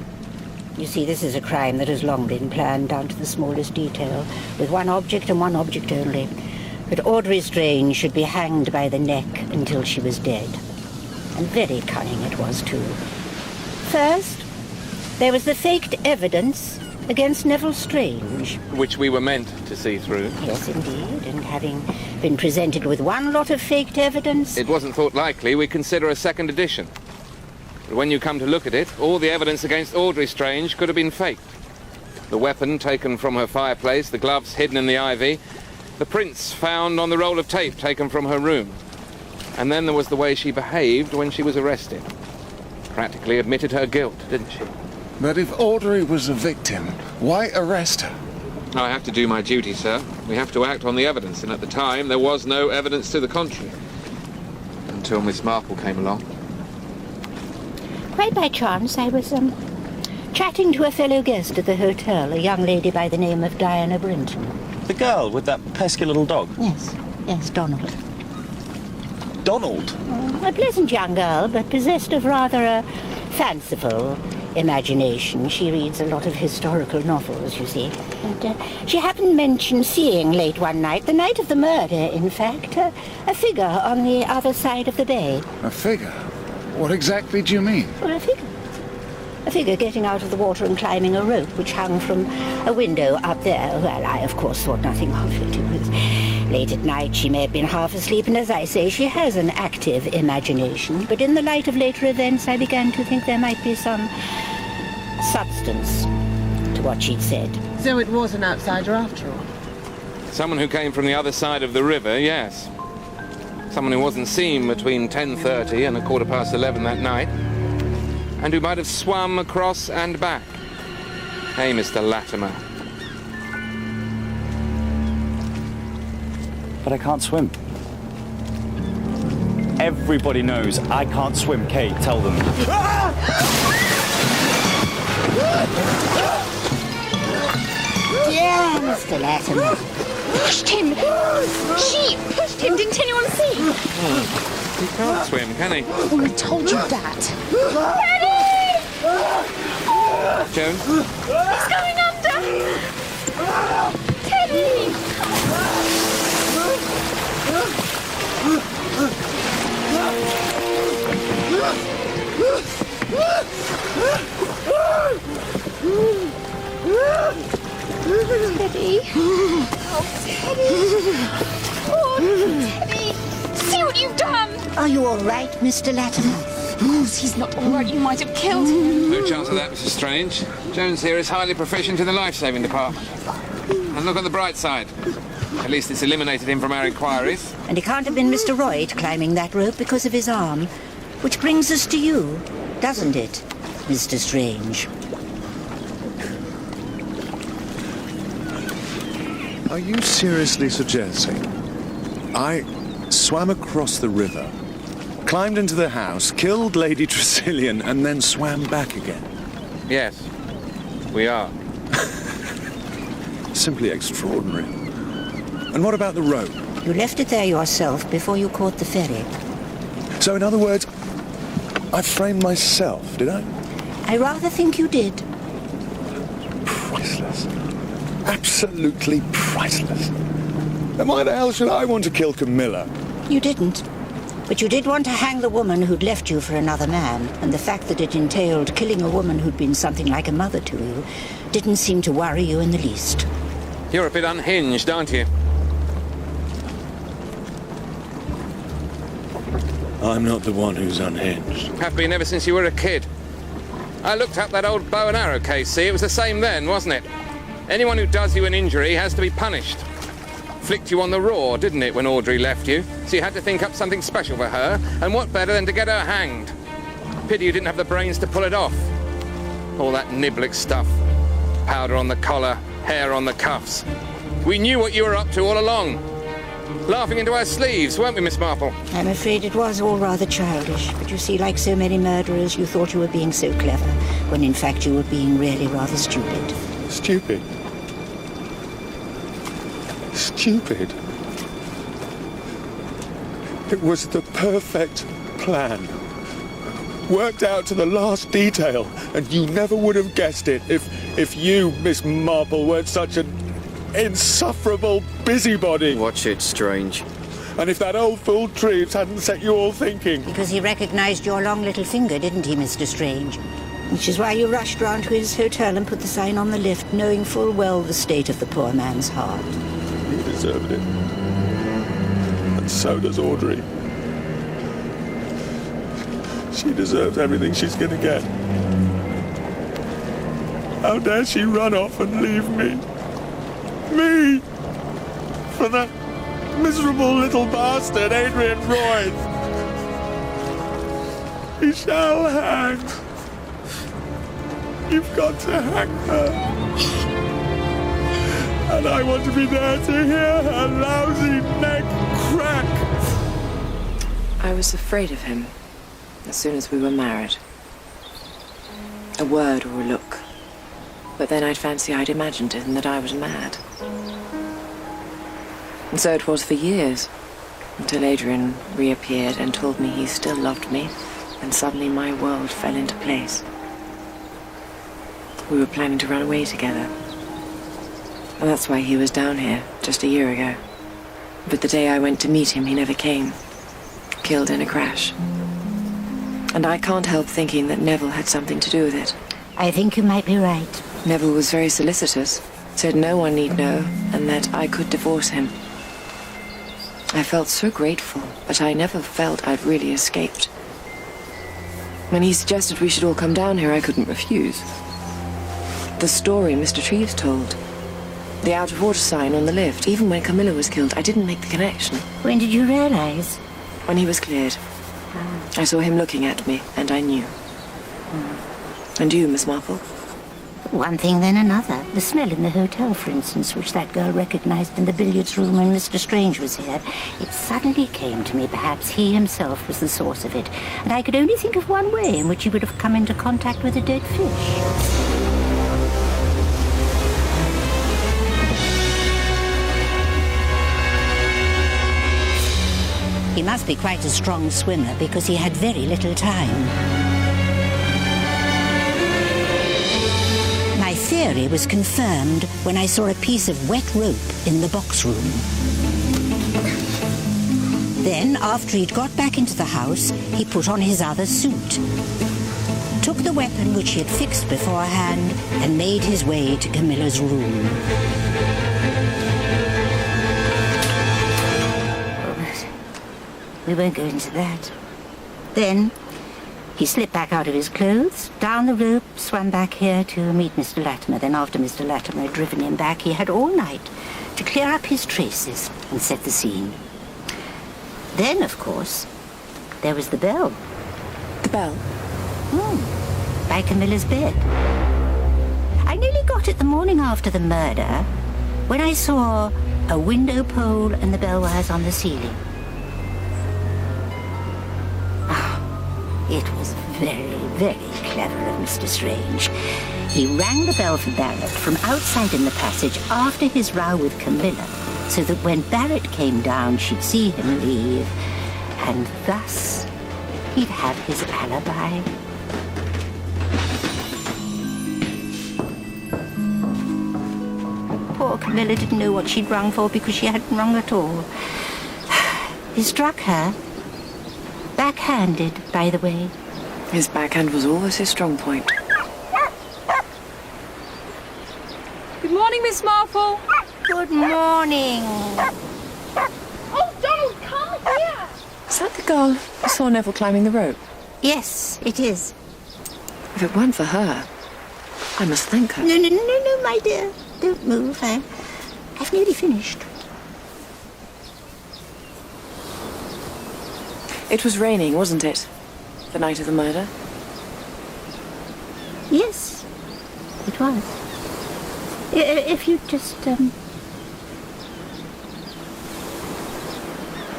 You see, this is a crime that has long been planned down to the smallest detail, with one object and one object only. That Audrey Strange should be hanged by the neck until she was dead. And very cunning it was, too. First, there was the faked evidence against Neville Strange. Which we were meant to see through. Yes, indeed, and having been presented with one lot of faked evidence... It wasn't thought likely we'd consider a second edition. But when you come to look at it, all the evidence against Audrey Strange could have been faked. The weapon taken from her fireplace, the gloves hidden in the ivy, the prints found on the roll of tape taken from her room. And then there was the way she behaved when she was arrested. Practically admitted her guilt, didn't she? But if Audrey was a victim, why arrest her? I have to do my duty, sir. We have to act on the evidence, and at the time there was no evidence to the contrary. Until Miss Marple came along. Quite by chance, I was, chatting to a fellow guest at the hotel, a young lady by the name of Diana Brinton. The girl with that pesky little dog? Yes, Donald. Donald? A pleasant young girl, but possessed of rather a fanciful imagination. She reads a lot of historical novels, you see. And she happened to mention seeing late one night, the night of the murder, in fact, a figure on the other side of the bay. A figure? What exactly do you mean? Well, a figure. A figure getting out of the water and climbing a rope which hung from a window up there. Well, I, of course, thought nothing of it. It was late at night. She may have been half asleep, and as I say, she has an active imagination. But in the light of later events, I began to think there might be some substance to what she'd said. So it was an outsider after all? Someone who came from the other side of the river, yes. Someone who wasn't seen between 10:30 and 11:15 that night, and who might have swum across and back. Hey, Mr. Latimer. But I can't swim. Everybody knows I can't swim. Kate, tell them. Yeah, Mr. Latimer. Pushed him! She pushed him! Didn't anyone see? He can't swim, can he? Well, I told you that. Teddy! Joan? He's going under! Teddy! Teddy. Oh, Teddy. Oh, Teddy. See what you've done. Are you all right, Mr. Latimer? Bruce, he's not all right. You might have killed him. No chance of that, Mrs. Strange. Jones here is highly proficient in the life-saving department. And look on the bright side. At least it's eliminated him from our inquiries. And it can't have been Mr. Royd climbing that rope because of his arm. Which brings us to you, doesn't it, Mr. Strange? Are you seriously suggesting I swam across the river, climbed into the house, killed Lady Tressilian, and then swam back again? Yes, we are. Simply extraordinary. And what about the rope? You left it there yourself before you caught the ferry. So, in other words, I framed myself, did I? I rather think you did. Priceless. Absolutely priceless. Then why the hell should I want to kill Camilla? You didn't. But you did want to hang the woman who'd left you for another man, and the fact that it entailed killing a woman who'd been something like a mother to you didn't seem to worry you in the least. You're a bit unhinged, aren't you? I'm not the one who's unhinged. Have been ever since you were a kid. I looked up that old bow and arrow case, see? It was the same then, wasn't it? Anyone who does you an injury has to be punished. Flicked you on the raw, didn't it, when Audrey left you? So you had to think up something special for her, and what better than to get her hanged? Pity you didn't have the brains to pull it off. All that Niblick stuff. Powder on the collar, hair on the cuffs. We knew what you were up to all along. Laughing into our sleeves, weren't we, Miss Marple? I'm afraid it was all rather childish, but you see, like so many murderers, you thought you were being so clever, when in fact you were being really rather stupid. Stupid? Stupid? It was the perfect plan. Worked out to the last detail, and you never would have guessed it if you, Miss Marple, weren't such an insufferable busybody. Watch it, Strange. And if that old fool Treves hadn't set you all thinking. Because he recognised your long little finger, didn't he, Mr. Strange? Which is why you rushed round to his hotel and put the sign on the lift, knowing full well the state of the poor man's heart. He deserved it. And so does Audrey. She deserves everything she's going to get. How dare she run off and leave me? Me! For that miserable little bastard, Adrian Royd. He shall hang. You've got to hang her. And I want to be there to hear her lousy neck crack. I was afraid of him as soon as we were married. A word or a look. But then I'd fancy I'd imagined it and that I was mad. And so it was for years, until Adrian reappeared and told me he still loved me, and suddenly my world fell into place. We were planning to run away together. And that's why he was down here just a year ago. But the day I went to meet him, he never came. Killed in a crash. And I can't help thinking that Neville had something to do with it. I think you might be right. Neville was very solicitous, said no one need know, and that I could divorce him. I felt so grateful, but I never felt I'd really escaped. When he suggested we should all come down here, I couldn't refuse. The story Mr. Treves told, the out-of-order sign on the lift, even when Camilla was killed, I didn't make the connection. When did you realise? When he was cleared. I saw him looking at me, and I knew. And you, Miss Marple? One thing, then another. The smell in the hotel, for instance, which that girl recognised in the billiards room when Mr. Strange was here. It suddenly came to me perhaps he himself was the source of it, and I could only think of one way in which he would have come into contact with a dead fish. He must be quite a strong swimmer because he had very little time. My theory was confirmed when I saw a piece of wet rope in the box room. Then, after he'd got back into the house, he put on his other suit, took the weapon which he had fixed beforehand, and made his way to Camilla's room. We won't go into that. Then, he slipped back out of his clothes, down the rope, swam back here to meet Mr. Latimer. Then after Mr. Latimer had driven him back, he had all night to clear up his traces and set the scene. Then, of course, there was the bell. The bell? By Camilla's bed. I nearly got it the morning after the murder, when I saw a window pole and the bell wires on the ceiling. It was very, very clever of Mr. Strange. He rang the bell for Barrett from outside in the passage after his row with Camilla, so that when Barrett came down, she'd see him leave, and thus he'd have his alibi. Poor Camilla didn't know what she'd rung for because she hadn't rung at all. He struck her. Backhanded, by the way. His backhand was always his strong point. Good morning, Miss Marple. Good morning. Oh, Donald, come here. Is that the girl who saw Neville climbing the rope? Yes, it is. If it weren't for her, I must thank her. No, my dear. Don't move. I've nearly finished. It was raining, wasn't it? The night of the murder? Yes, it was. If you just,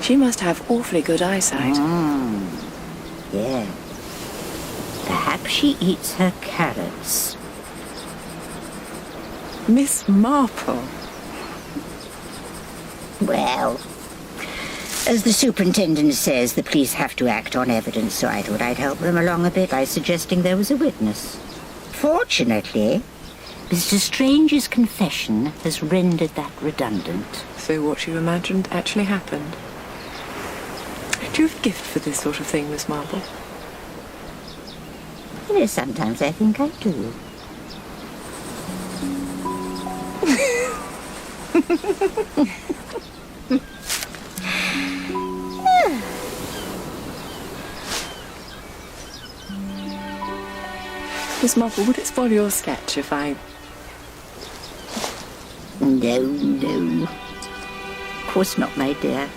She must have awfully good eyesight. Yeah. Perhaps she eats her carrots. Miss Marple. Well, As the superintendent says, the police have to act on evidence, so I thought I'd help them along a bit by suggesting there was a witness. Fortunately, Mr. Strange's confession has rendered that redundant. So what you imagined actually happened? Do you have a gift for this sort of thing, Miss Marple? You know, sometimes I think I do. Miss Marple, would it spoil your sketch if I... No. Of course not, my dear.